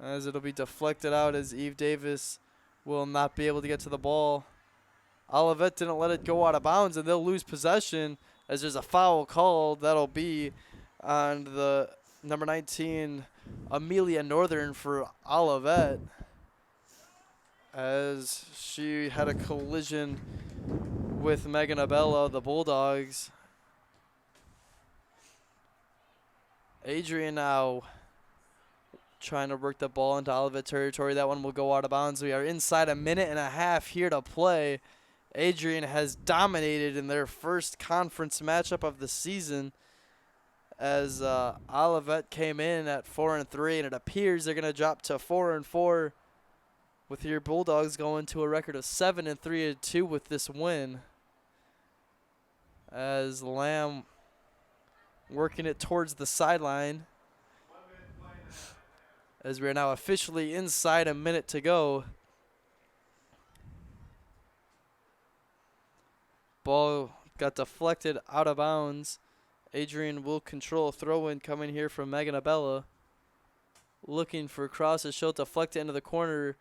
as it'll be deflected out as Eve Davis will not be able to get to the ball. Olivet didn't let it go out of bounds, and they'll lose possession as there's a foul called. That'll be on the number 19, Amelia Northern for Olivet, as she had a collision with Megan Abella, the Bulldogs. Adrian now trying to work the ball into Olivet territory. That one will go out of bounds. We are inside a minute and a half here to play. Adrian has dominated in their first conference matchup of the season, as Olivet came in at 4-3, and it appears they're going to drop to 4-4, with your Bulldogs going to a record of 7-3-2 with this win, as Lamb working it towards the sideline, as we're now officially inside a minute to go. Ball got deflected out of bounds. Adrian will control throw-in coming here from Megan Abella. Looking for crosses. She'll deflect it into the corner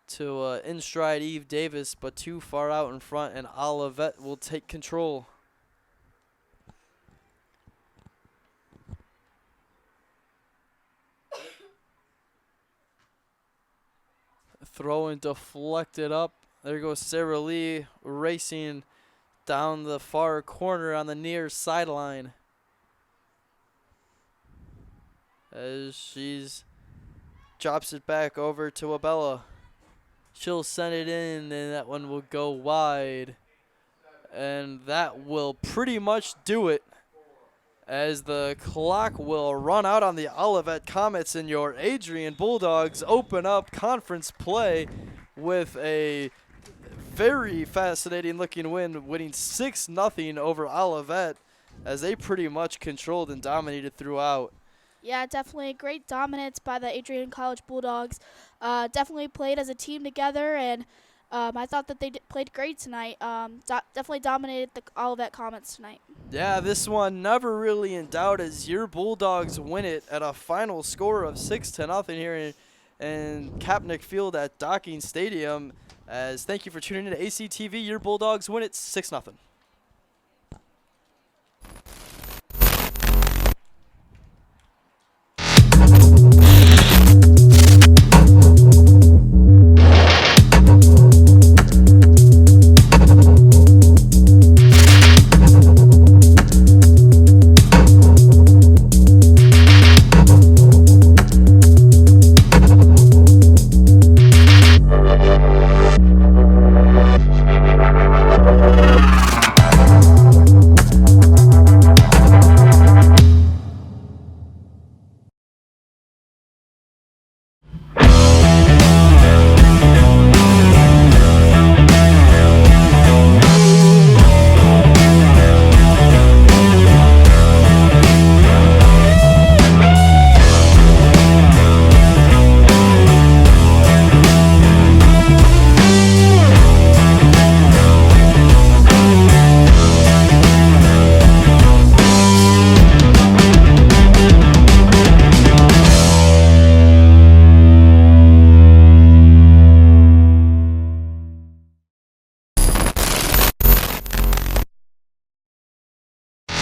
to in stride Eve Davis, but too far out in front, and Olivet will take control. Throw-in deflected up. There goes Sarah Lee racing down the far corner on the near sideline, as she's drops it back over to Abella. She'll send it in, and that one will go wide, and that will pretty much do it, as the clock will run out on the Olivet Comets, and your Adrian Bulldogs open up conference play with a very fascinating looking win, winning 6-0 over Olivet, as they pretty much controlled and dominated throughout. Yeah, definitely great dominance by the Adrian College Bulldogs. Definitely played as a team together, and I thought that they played great tonight. Definitely dominated the Olivet Comets tonight. Yeah, this one never really in doubt, as your Bulldogs win it at a final score of 6-0 here in Kapnick Field at Docking Stadium. As thank you for tuning in to ACTV. Your Bulldogs win it 6-0.